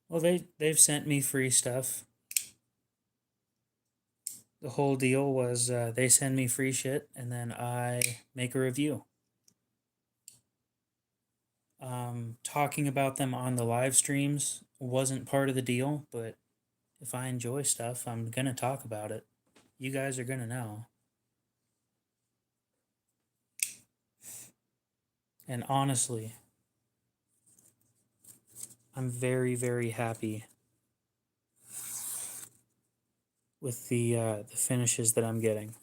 S1: Well, they've sent me free stuff. The whole deal was they send me free shit and then I make a review. Talking about them on the live streams wasn't part of the deal, but if I enjoy stuff, I'm gonna talk about it. You guys are gonna know. And honestly, I'm very, very happy with the finishes that I'm getting.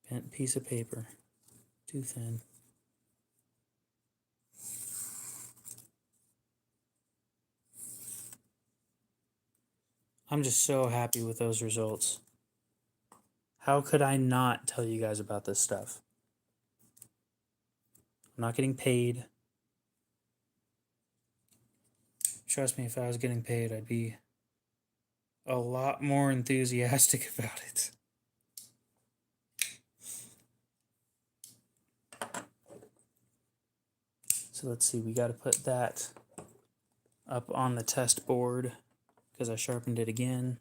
S1: Bent piece of paper, too thin. I'm just so happy with those results. How could I not tell you guys about this stuff? I'm not getting paid. Trust me, if I was getting paid, I'd be a lot more enthusiastic about it. So let's see, we got to put that up on the test board because I sharpened it again.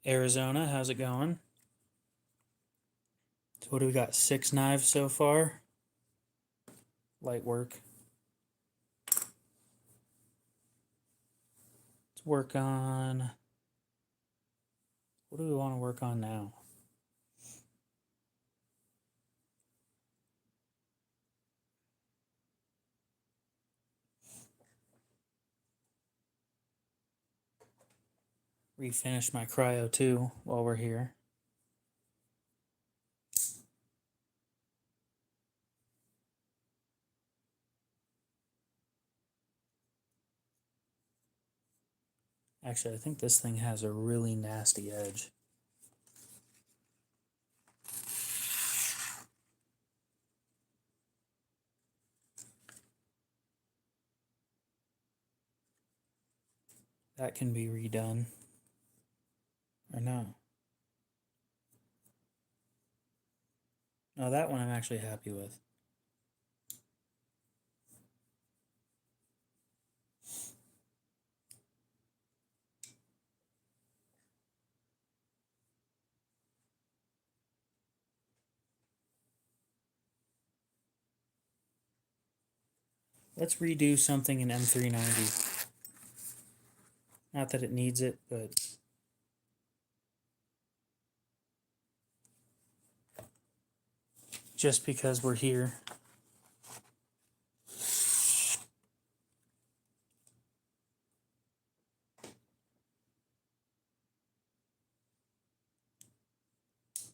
S1: Arizona, how's it going? So what do we got? 6 knives so far. Light work. Let's work on... What do we want to work on now? Refinish my cryo too while we're here. Actually, I think this thing has a really nasty edge. That can be redone. Or no. No, that one I'm actually happy with. Let's redo something in M390. Not that it needs it, but just because we're here.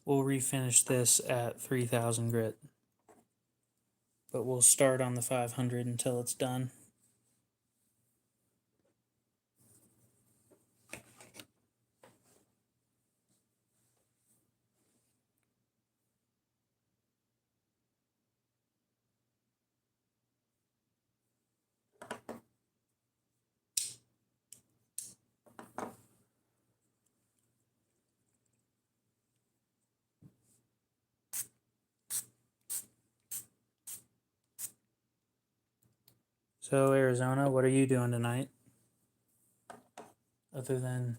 S1: We'll refinish this at 3000 grit. But we'll start on the 500 until it's done. So, Arizona, what are you doing tonight? Other than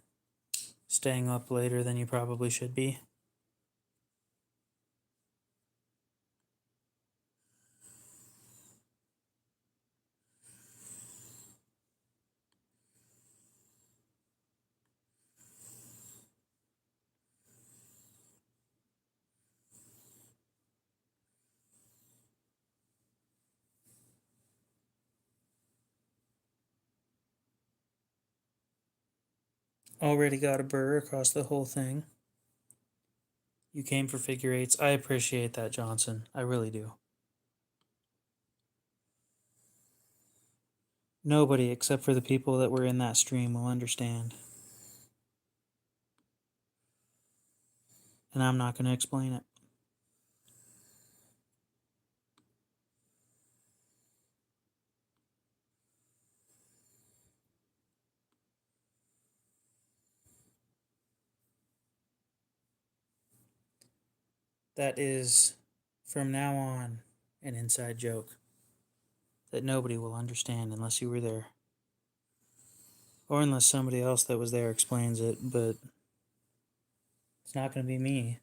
S1: staying up later than you probably should be? Already got a burr across the whole thing. You came for figure eights. I appreciate that, Johnson. I really do. Nobody except for the people that were in that stream will understand. And I'm not going to explain it. That is, from now on, an inside joke that nobody will understand unless you were there. Or unless somebody else that was there explains it, but it's not going to be me.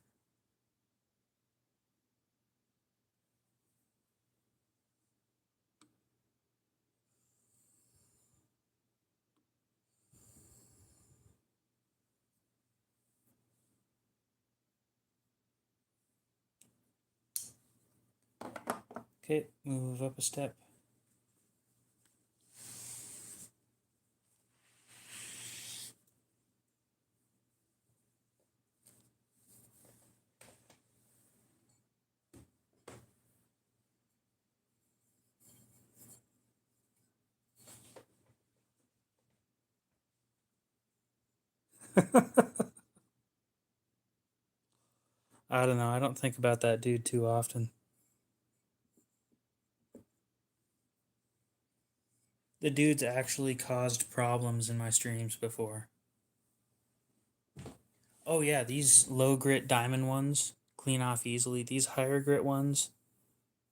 S1: Okay, move up a step. I don't know. I don't think about that dude too often. The dude's actually caused problems in my streams before. Oh yeah, these low grit diamond ones clean off easily. These higher grit ones,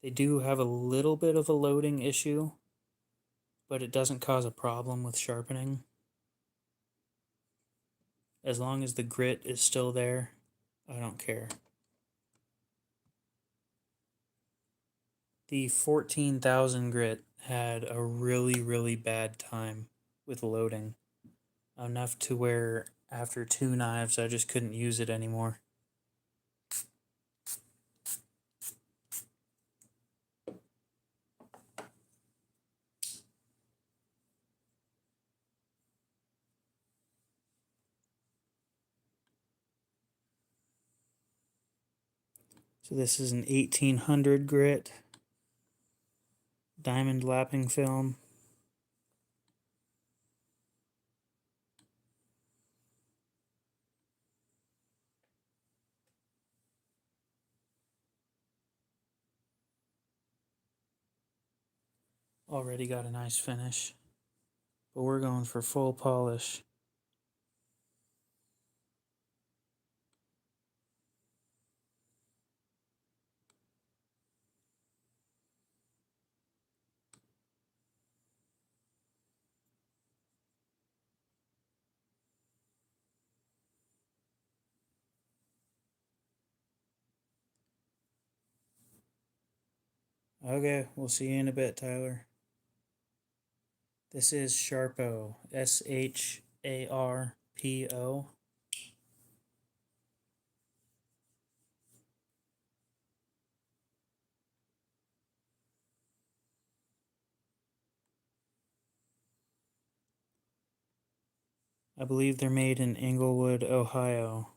S1: they do have a little bit of a loading issue, but it doesn't cause a problem with sharpening. As long as the grit is still there, I don't care. The 14,000 grit had a really bad time with loading. Enough to where after 2 knives I just couldn't use it anymore. So this is an 1800 grit diamond lapping film. Already got a nice finish, but we're going for full polish. Okay, we'll see you in a bit, Tyler. This is Sharpo, Sharpo. I believe they're made in Englewood, Ohio.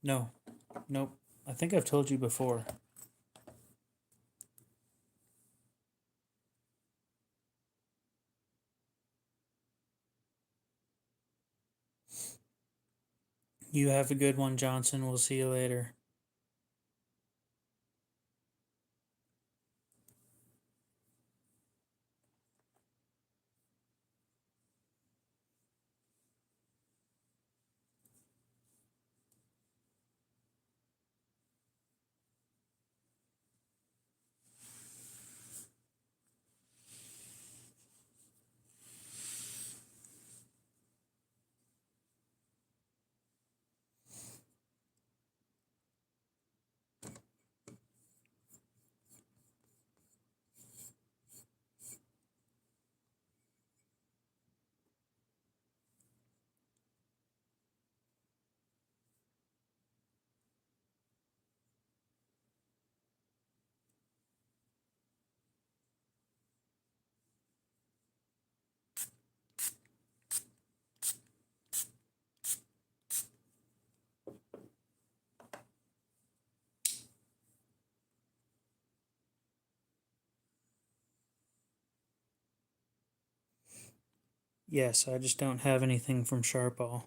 S1: No, nope. I think I've told you before. You have a good one, Johnson. We'll see you later. Yes, I just don't have anything from Sharpall.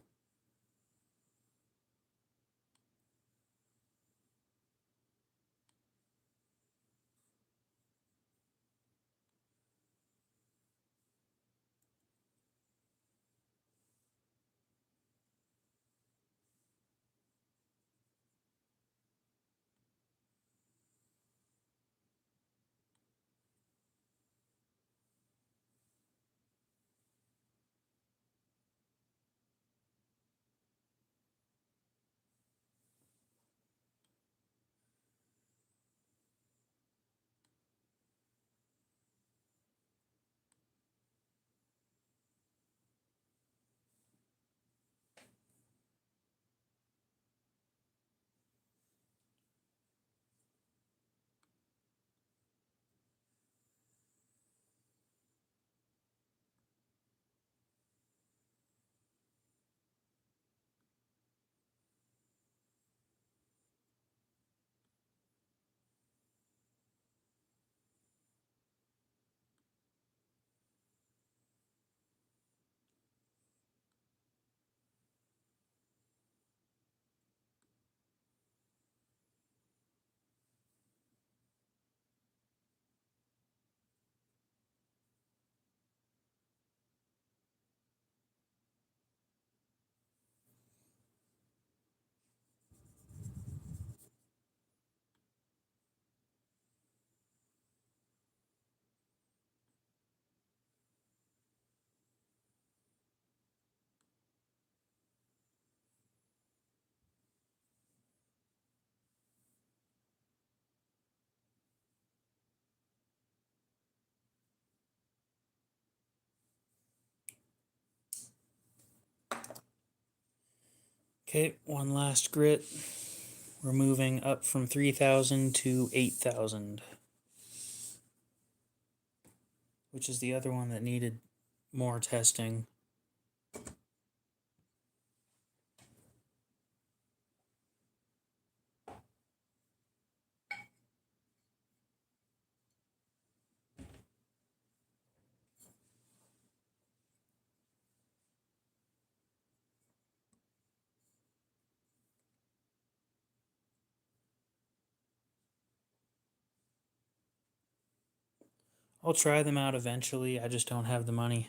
S1: Okay, one last grit. We're moving up from 3,000 to 8,000, which is the other one that needed more testing. I'll try them out eventually, I just don't have the money.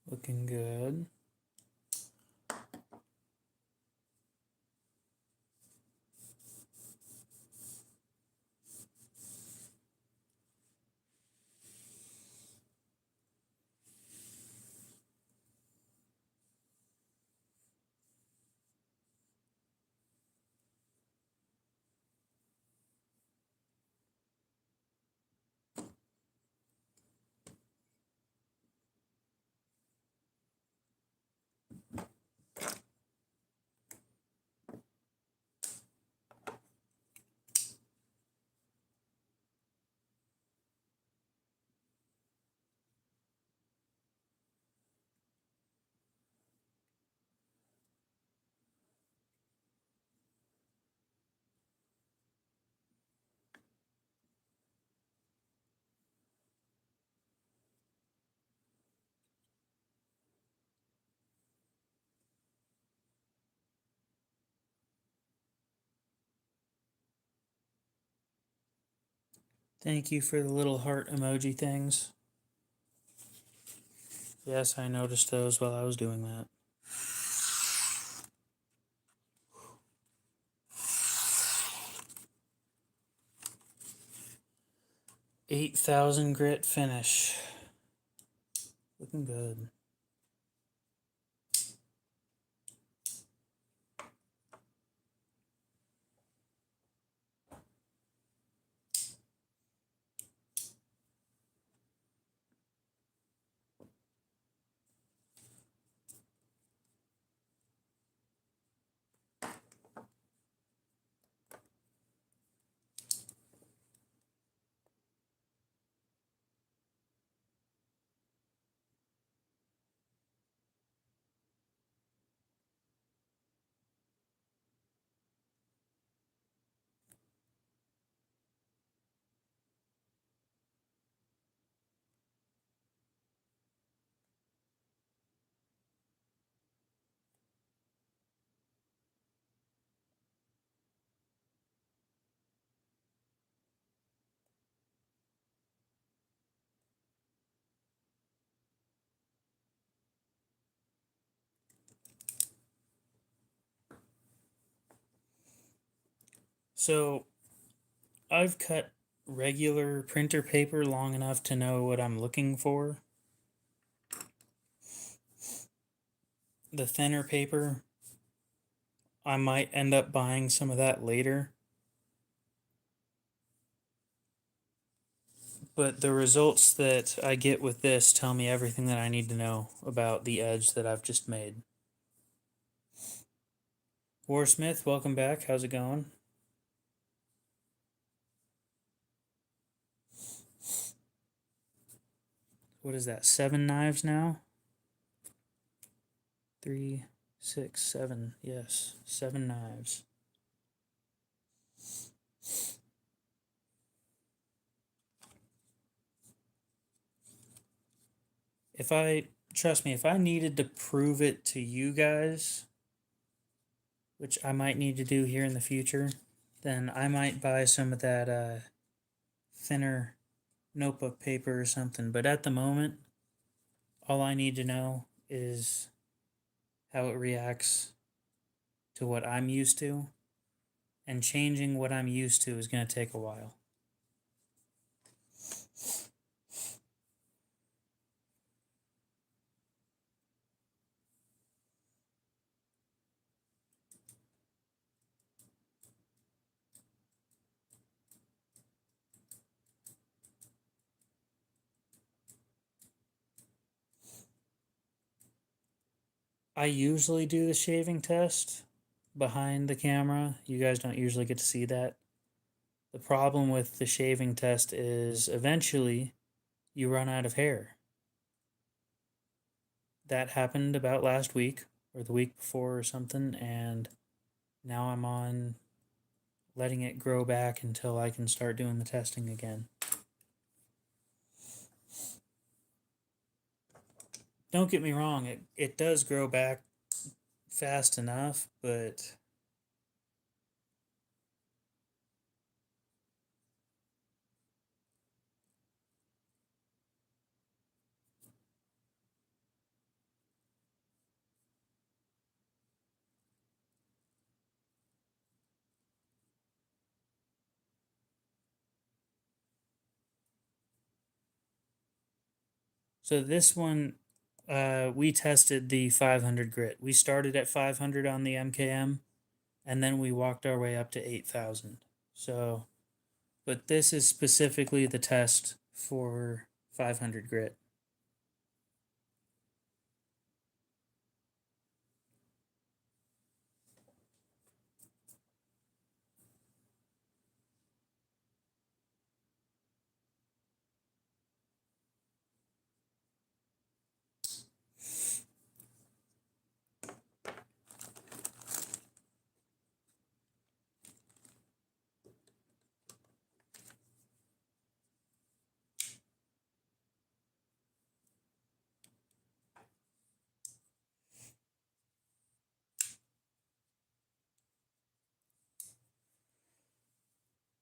S1: Looking good. Thank you for the little heart emoji things. Yes, I noticed those while I was doing that. 8,000 grit finish. Looking good. So I've cut regular printer paper long enough to know what I'm looking for. The thinner paper, I might end up buying some of that later. But the results that I get with this tell me everything that I need to know about the edge that I've just made. Warsmith, welcome back. How's it going? What is that? 7 knives now? 3, 6, 7. Yes, 7 knives. Trust me, if I needed to prove it to you guys, which I might need to do here in the future, then I might buy some of that thinner notebook paper or something. But at the moment, all I need to know is how it reacts to what I'm used to, and changing what I'm used to is going to take a while. I usually do the shaving test behind the camera. You guys don't usually get to see that. The problem with the shaving test is eventually you run out of hair. That happened about last week or the week before or something, and now I'm on letting it grow back until I can start doing the testing again. Don't get me wrong, it does grow back fast enough, but so this one, we tested the 500 grit. We started at 500 on the MKM, and then we walked our way up to 8,000. So, but this is specifically the test for 500 grit.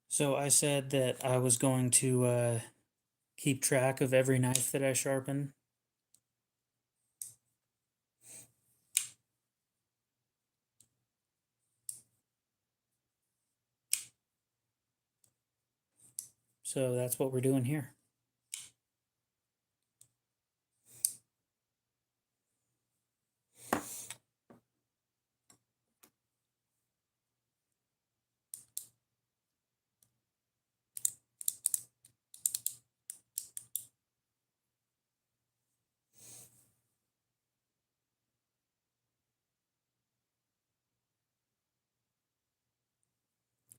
S1: So I said that I was going to keep track of every knife that I sharpen. So that's what we're doing here.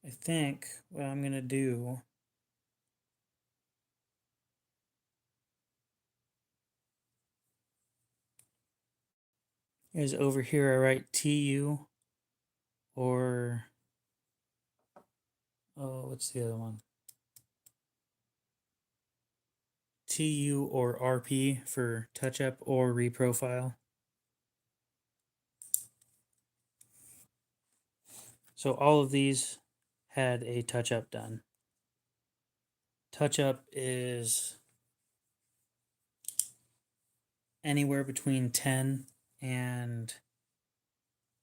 S1: I think what I'm going to do is over here I write TU or, oh, what's the other one? TU or RP for touch up or reprofile. So all of these had a touch up done. Touch up is anywhere between 10 and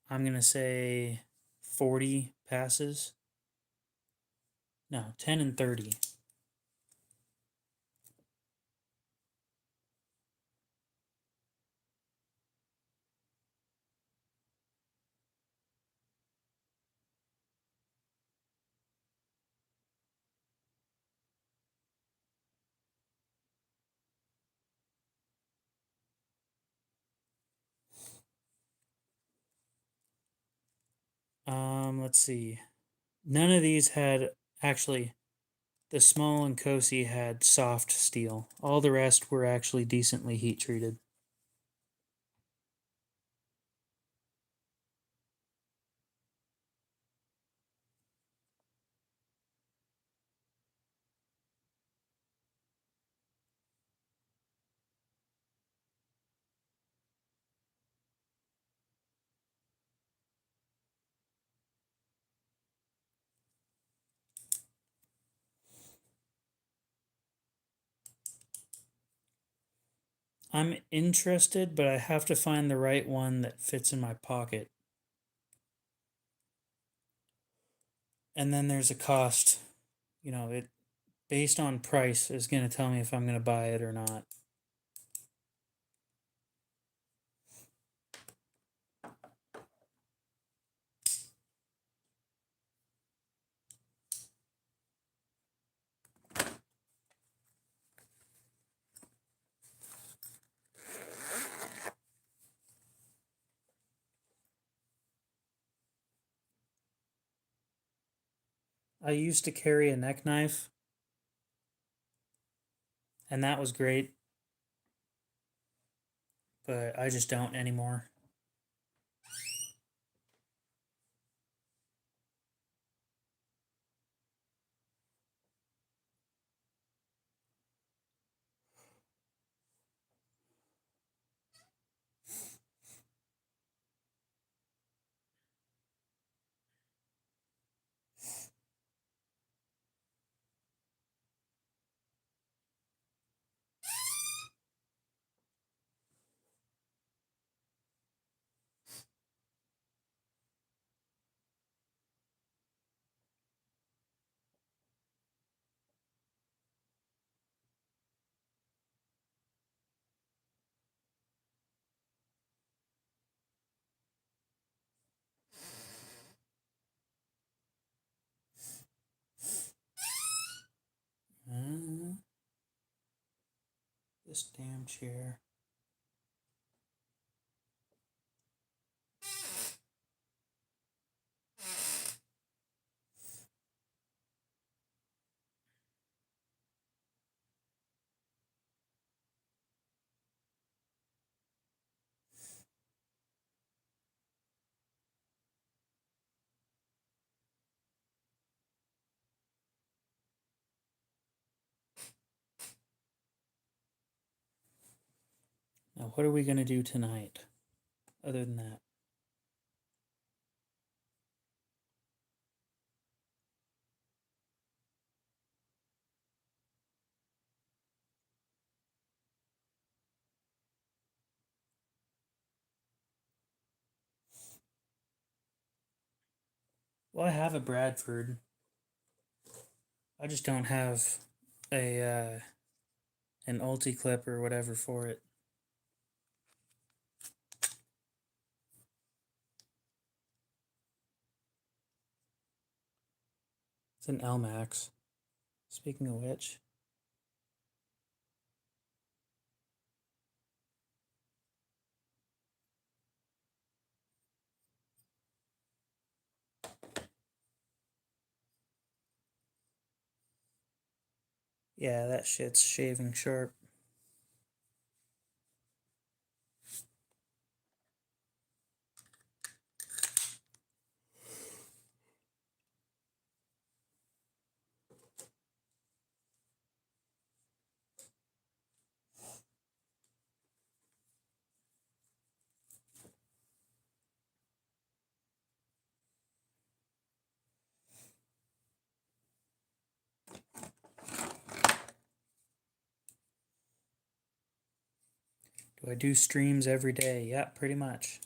S1: I'm going to say 40 passes. No, 10 and 30. Let's see. None of these had actually. The small and Cosi had soft steel. All the rest were actually decently heat treated. I'm interested, but I have to find the right one that fits in my pocket. And then there's a cost. It based on price is going to tell me if I'm going to buy it or not. I used to carry a neck knife, and that was great, but I just don't anymore. This damn chair. Now, what are we going to do tonight other than that? Well, I have a Bradford. I just don't have an ulti clip or whatever for it. It's an LMAX. Speaking of which, yeah, that shit's shaving sharp. Do I do streams every day? Yeah, pretty much.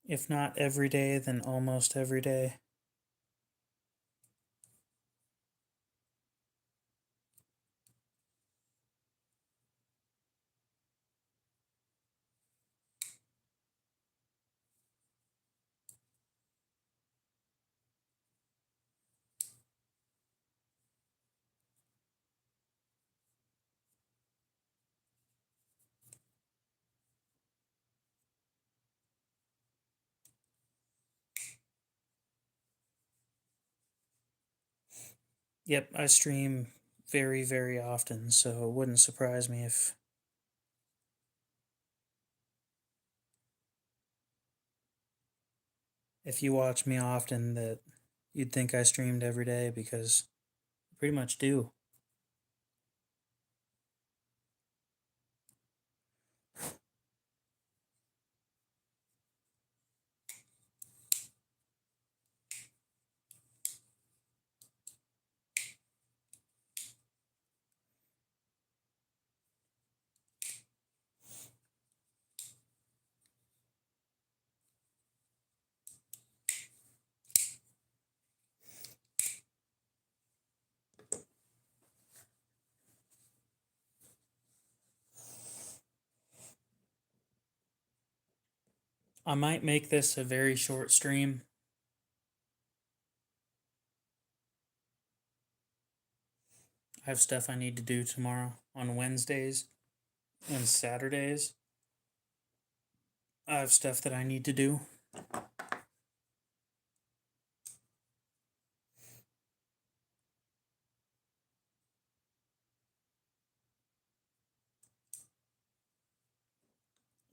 S1: If not every day, then almost every day. Yep, I stream very, very often, so it wouldn't surprise me if you watch me often that you'd think I streamed every day, because I pretty much do. I might make this a very short stream. I have stuff I need to do tomorrow on Wednesdays and Saturdays. I have stuff that I need to do.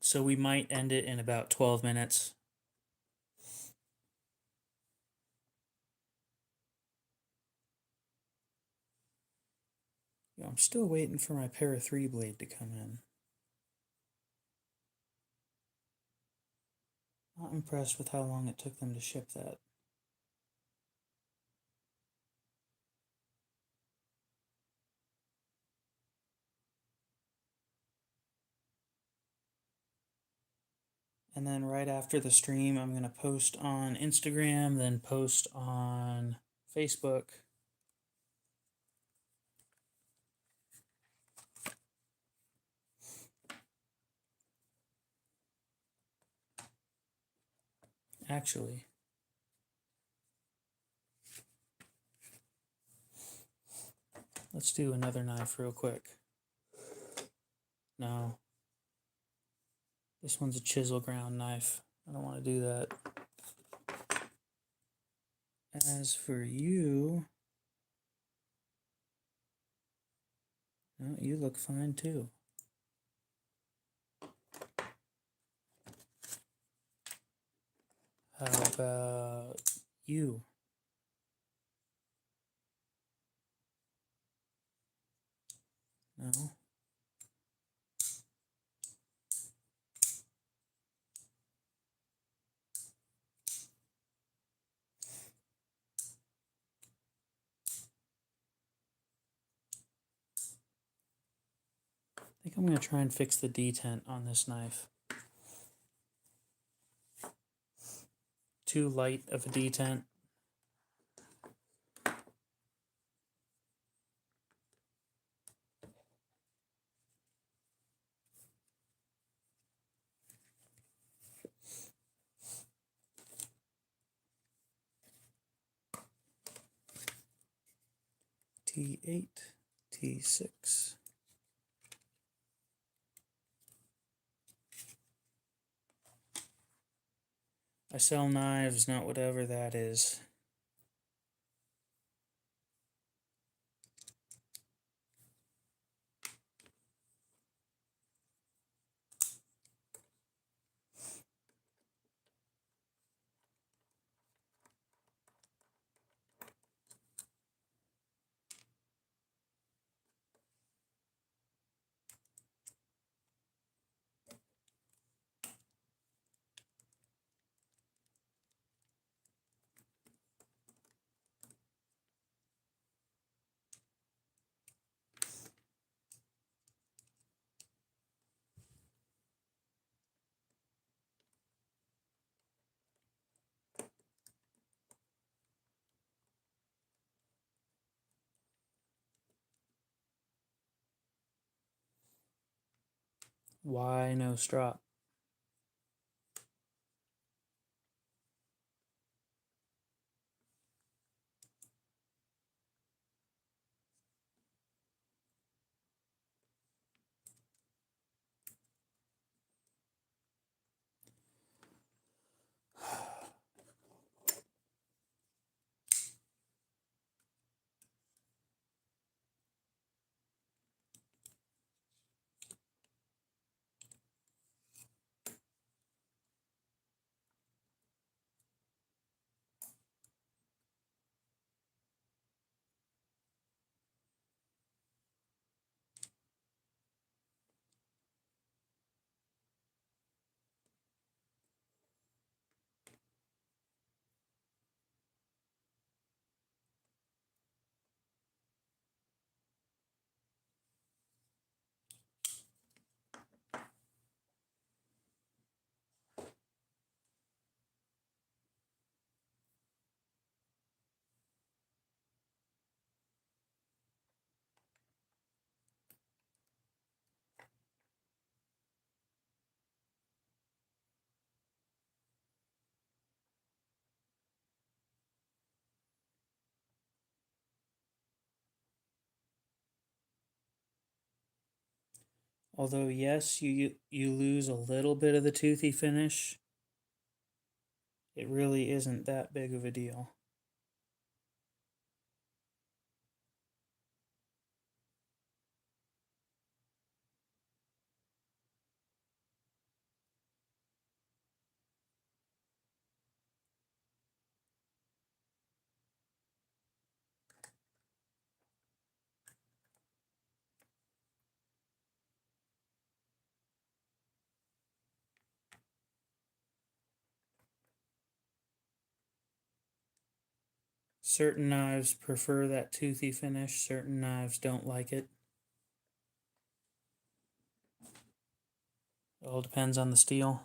S1: So we might end it in about 12 minutes. I'm still waiting for my Para 3 blade to come in. Not impressed with how long it took them to ship that. And then right after the stream, I'm going to post on Instagram, then post on Facebook. Actually, let's do another knife real quick. No. This one's a chisel ground knife. I don't want to do that. As for you, no, you look fine too. How about you? I'm going to try and fix the detent on this knife. Too light of a detent. T8, T6. I sell knives, not whatever that is. Why no strop? Although yes, you lose a little bit of the toothy finish, it really isn't that big of a deal. Certain knives prefer that toothy finish, certain knives don't like it. It all depends on the steel.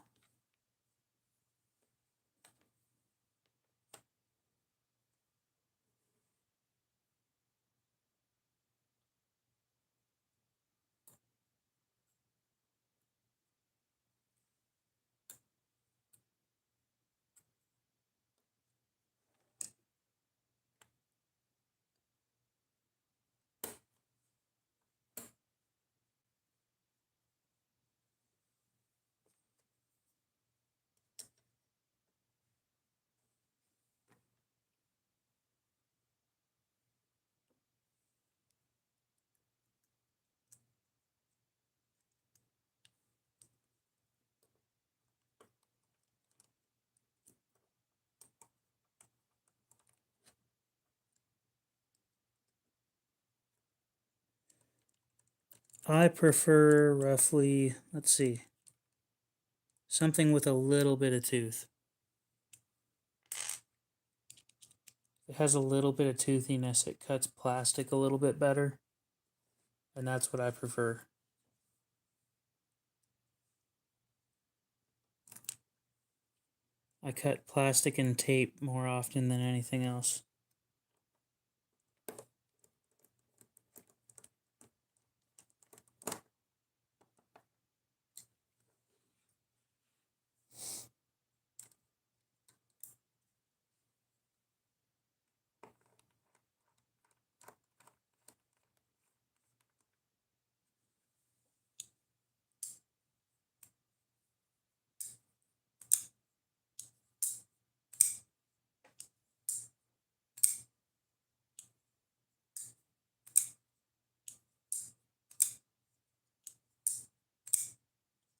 S1: I prefer roughly, let's see, something with a little bit of tooth. It has a little bit of toothiness, it cuts plastic a little bit better, and that's what I prefer. I cut plastic and tape more often than anything else.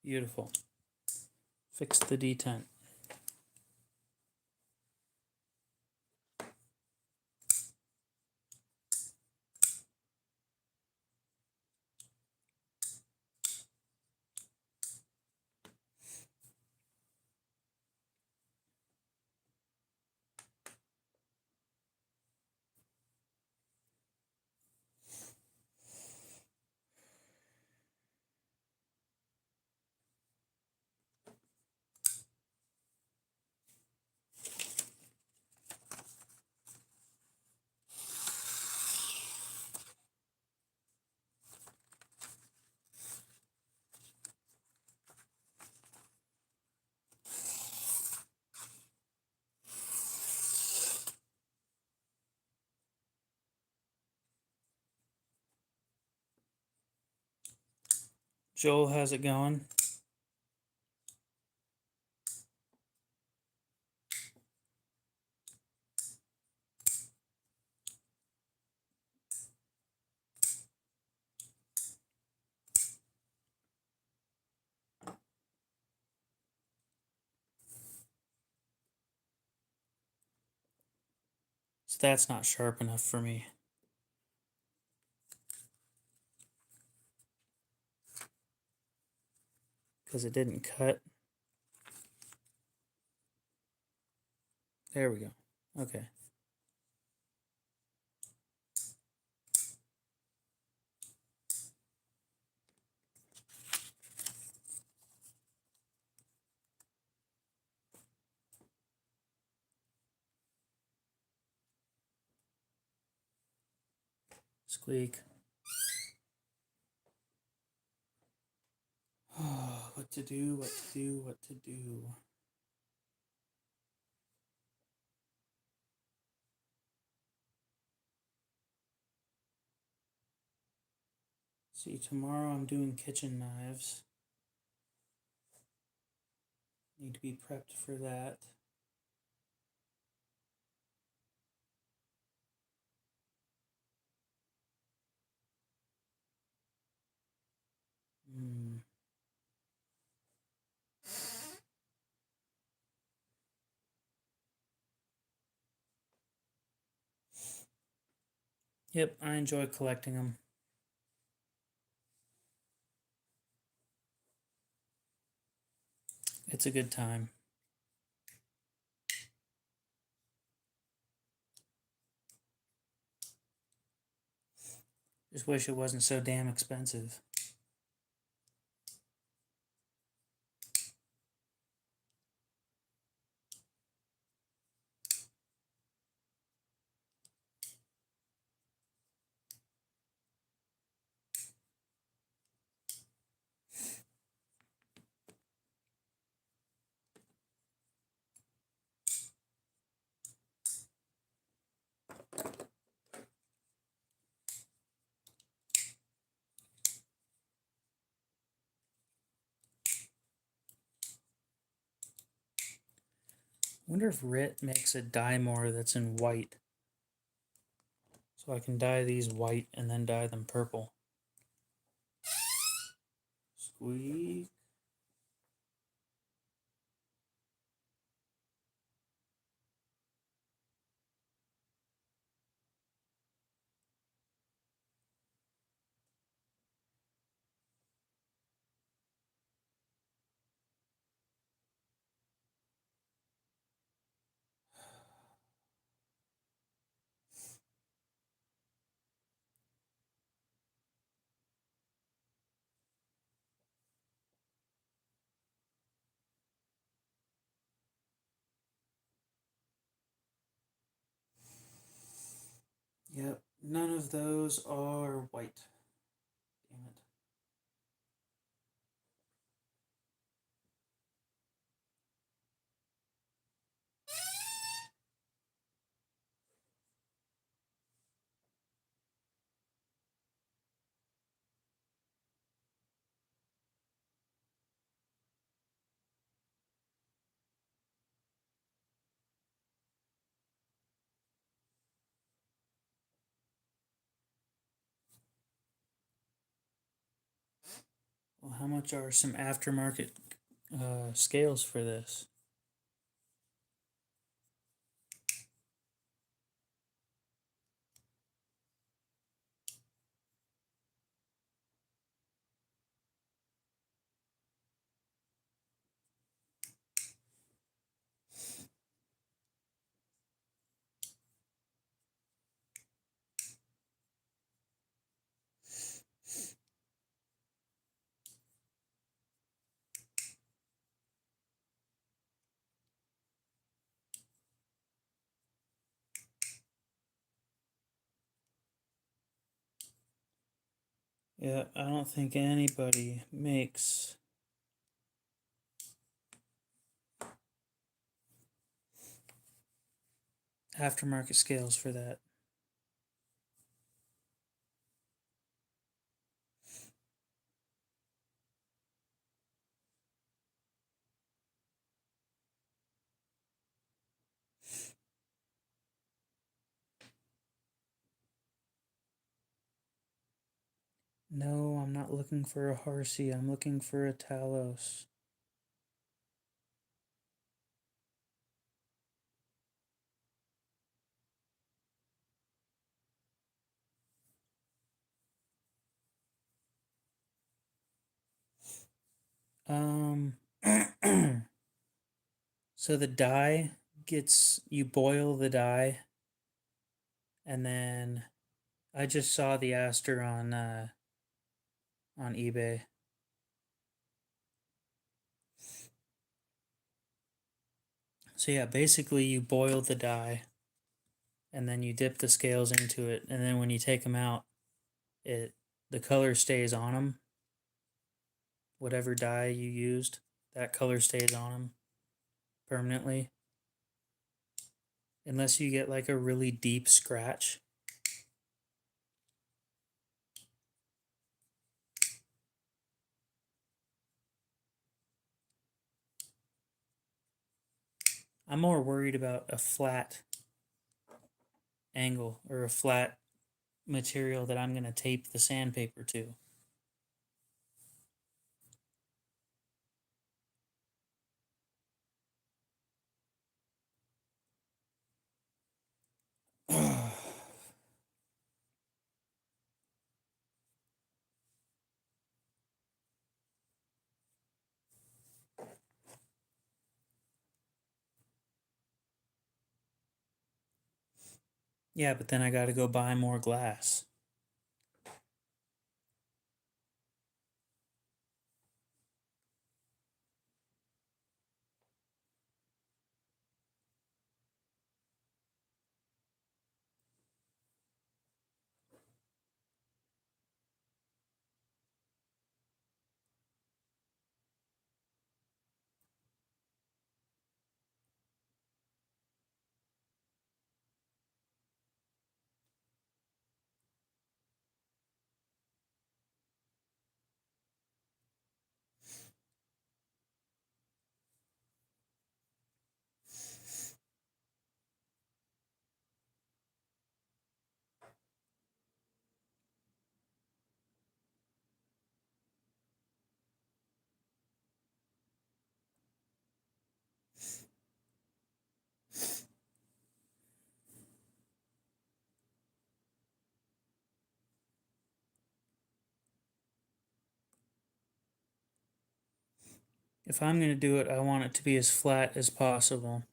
S1: Beautiful. Fix the detent. Joel, how's it going? So that's not sharp enough for me. Because it didn't cut. There we go. Okay. Squeak. Oh, what to do, what to do, what to do. See, tomorrow I'm doing kitchen knives. Need to be prepped for that. Yep, I enjoy collecting them. It's a good time. Just wish it wasn't so damn expensive. Wonder if RIT makes a dye more that's in white. So I can dye these white and then dye them purple. Squeak. Yep, none of those are white. Damn it. Well, how much are some aftermarket scales for this? Yeah, I don't think anybody makes aftermarket scales for that. No, I'm not looking for a Harsey. I'm looking for a Talos. Um, so the dye you boil the dye, and then I just saw the Aster on eBay. So yeah, basically you boil the dye, and then you dip the scales into it, and then when you take them out, it the color stays on them. Whatever dye you used, that color stays on them permanently, unless you get like a really deep scratch. I'm more worried about a flat angle or a flat material that I'm going to tape the sandpaper to. Yeah, but then I got to go buy more glass. If I'm going to do it, I want it to be as flat as possible.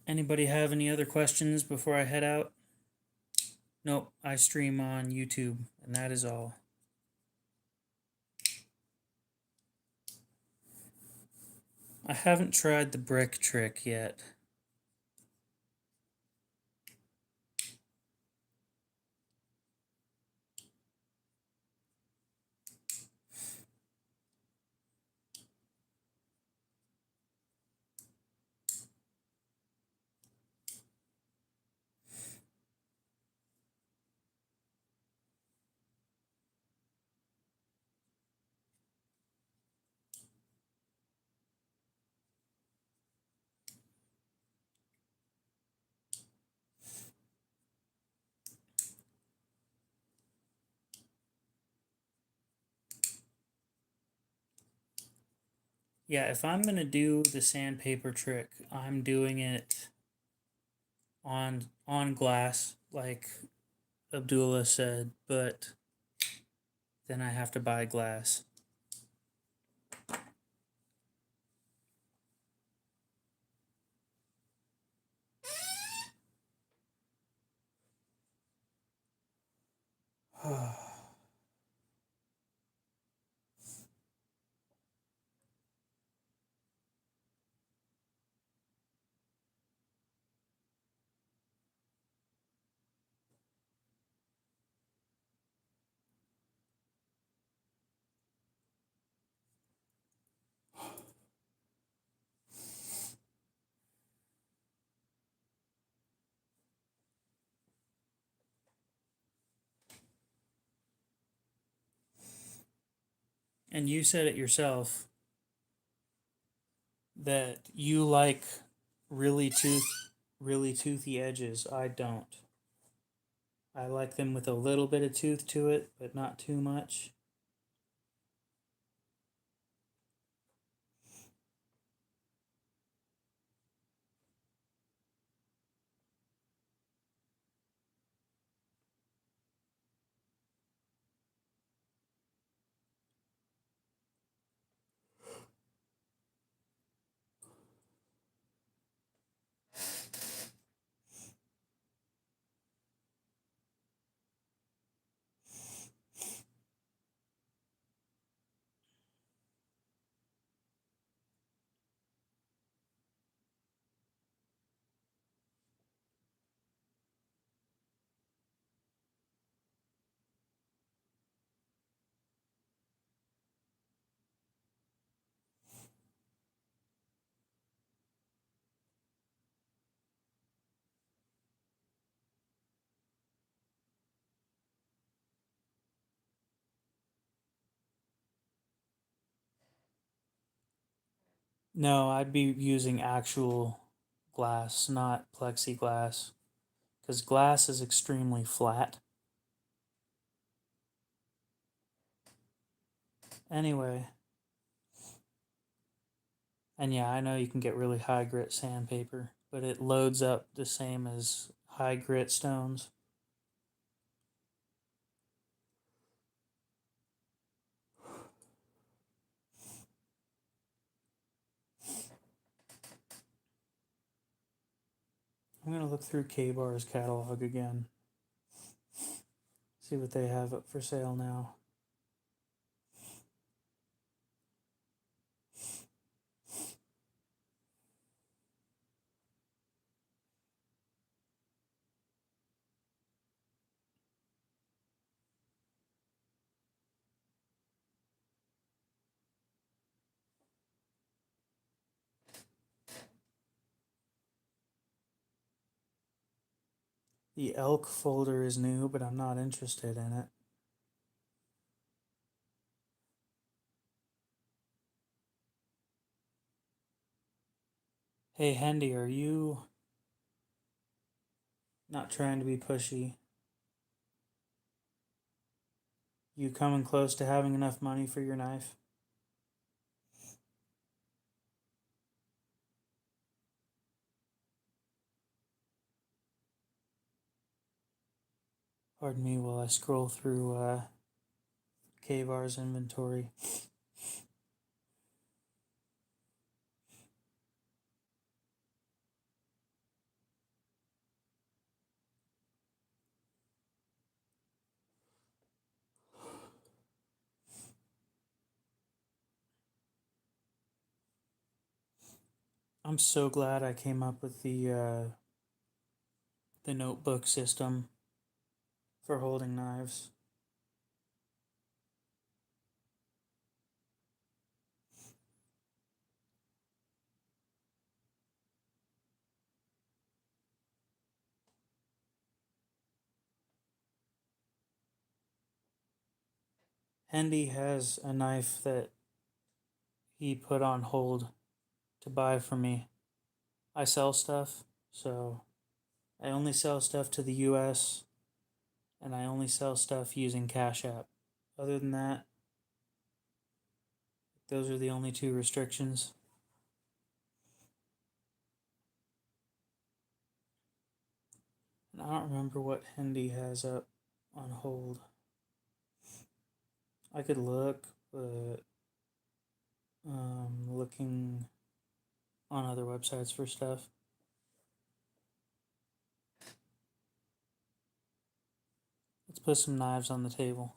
S1: Anybody have any other questions before I head out? Nope, I stream on YouTube, and that is all. I haven't tried the brick trick yet. Yeah, if I'm gonna do the sandpaper trick, I'm doing it on glass, like Abdullah said, but then I have to buy glass. And you said it yourself that you like really really toothy edges. I don't. I like them with a little bit of tooth to it, but not too much. No, I'd be using actual glass, not plexiglass, because glass is extremely flat. Anyway, and yeah, I know you can get really high grit sandpaper, but it loads up the same as high grit stones. I'm gonna look through K-Bar's catalog again. See what they have up for sale now. The elk folder is new, but I'm not interested in it. Hey, Hendy, are you not trying to be pushy? You coming close to having enough money for your knife? Pardon me while I scroll through K-Bar's inventory. I'm so glad I came up with the notebook system for holding knives. Hendy has a knife that he put on hold to buy for me. I sell stuff, so I only sell stuff to the US and I only sell stuff using Cash App. Other than that, those are the only two restrictions. And I don't remember what Hendy has up on hold. I could look, but looking on other websites for stuff. Let's put some knives on the table.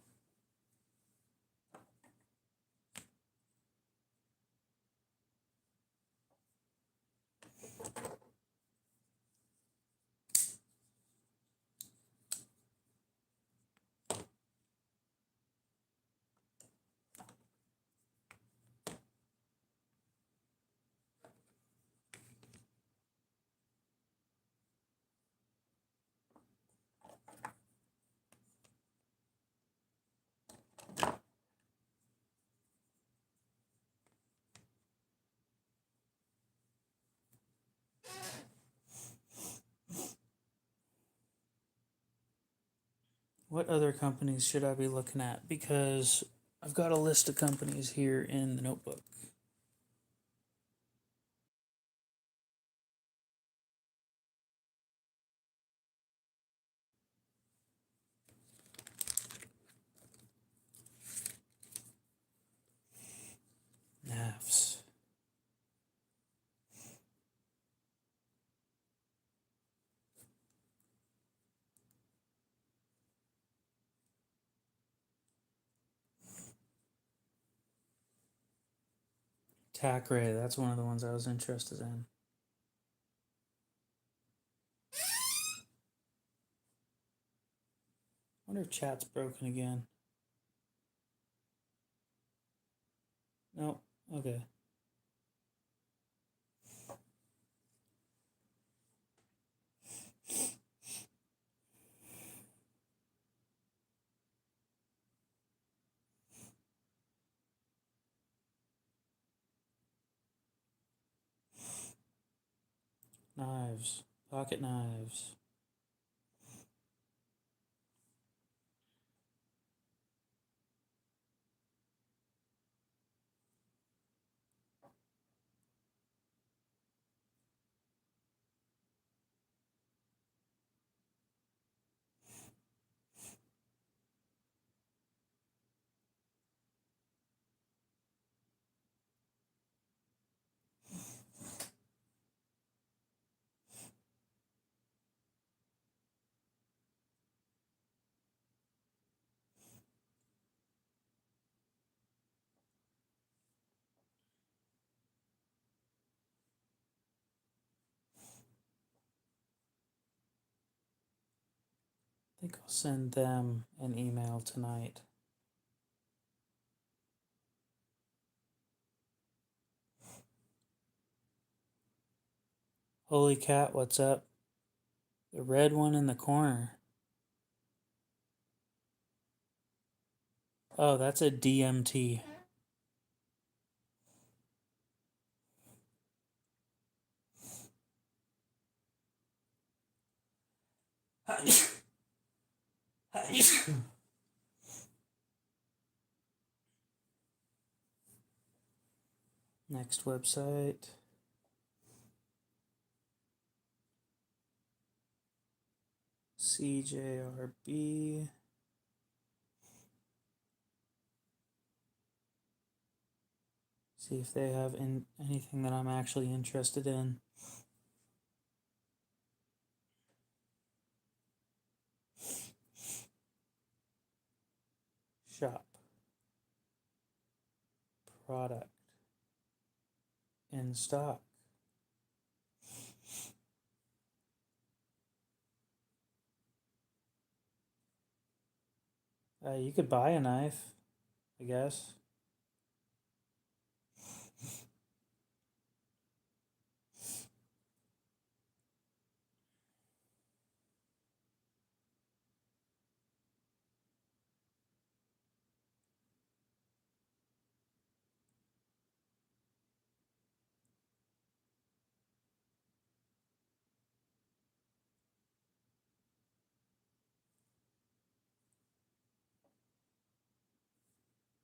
S1: What other companies should I be looking at? Because I've got a list of companies here in the notebook. Knives. Tack Ray, that's one of the ones I was interested in. I wonder if chat's broken again. Nope. Okay. Knives. Pocket knives. I think I'll send them an email tonight. Holy cat, what's up? The red one in the corner. Oh, that's a DMT. Next website. CJRB. See if they have anything that I'm actually interested in. Shop. Product. In stock. You could buy a knife, I guess.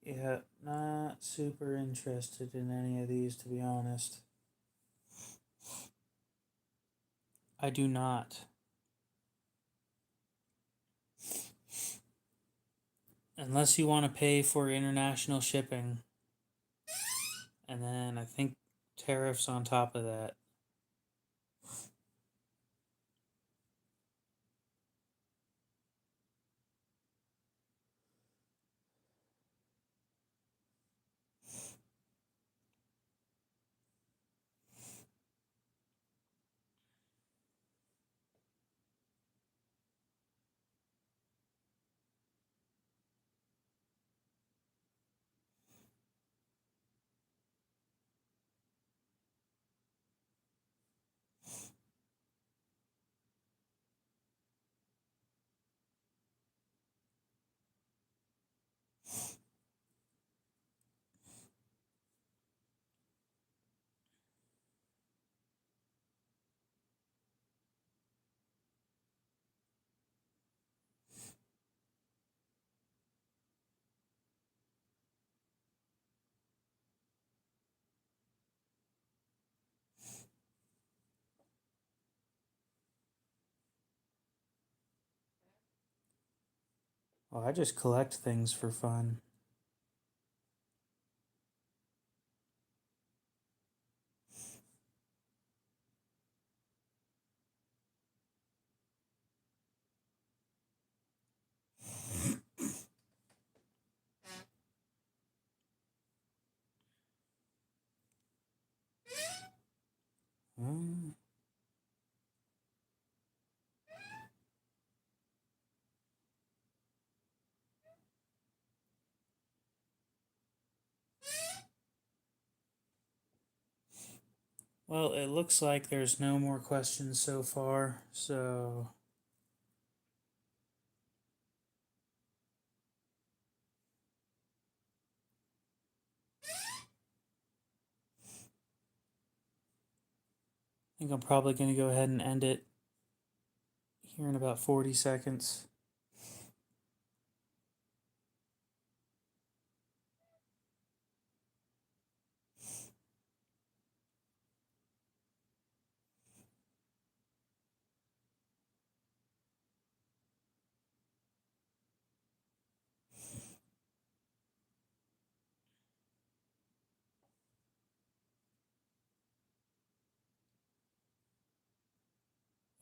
S1: Yeah, not super interested in any of these, to be honest. I do not. Unless you want to pay for international shipping. And then I think tariffs on top of that. Well, I just collect things for fun. Hmm. Well, it looks like there's no more questions so far, so I think I'm probably going to go ahead and end it here in about 40 seconds.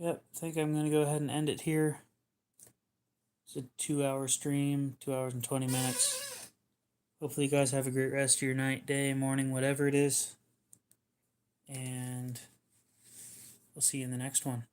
S1: Yep, I think I'm going to go ahead and end it here. It's a 2 hour stream, 2 hours and 20 minutes. Hopefully, you guys have a great rest of your night, day, morning, whatever it is. And we'll see you in the next one.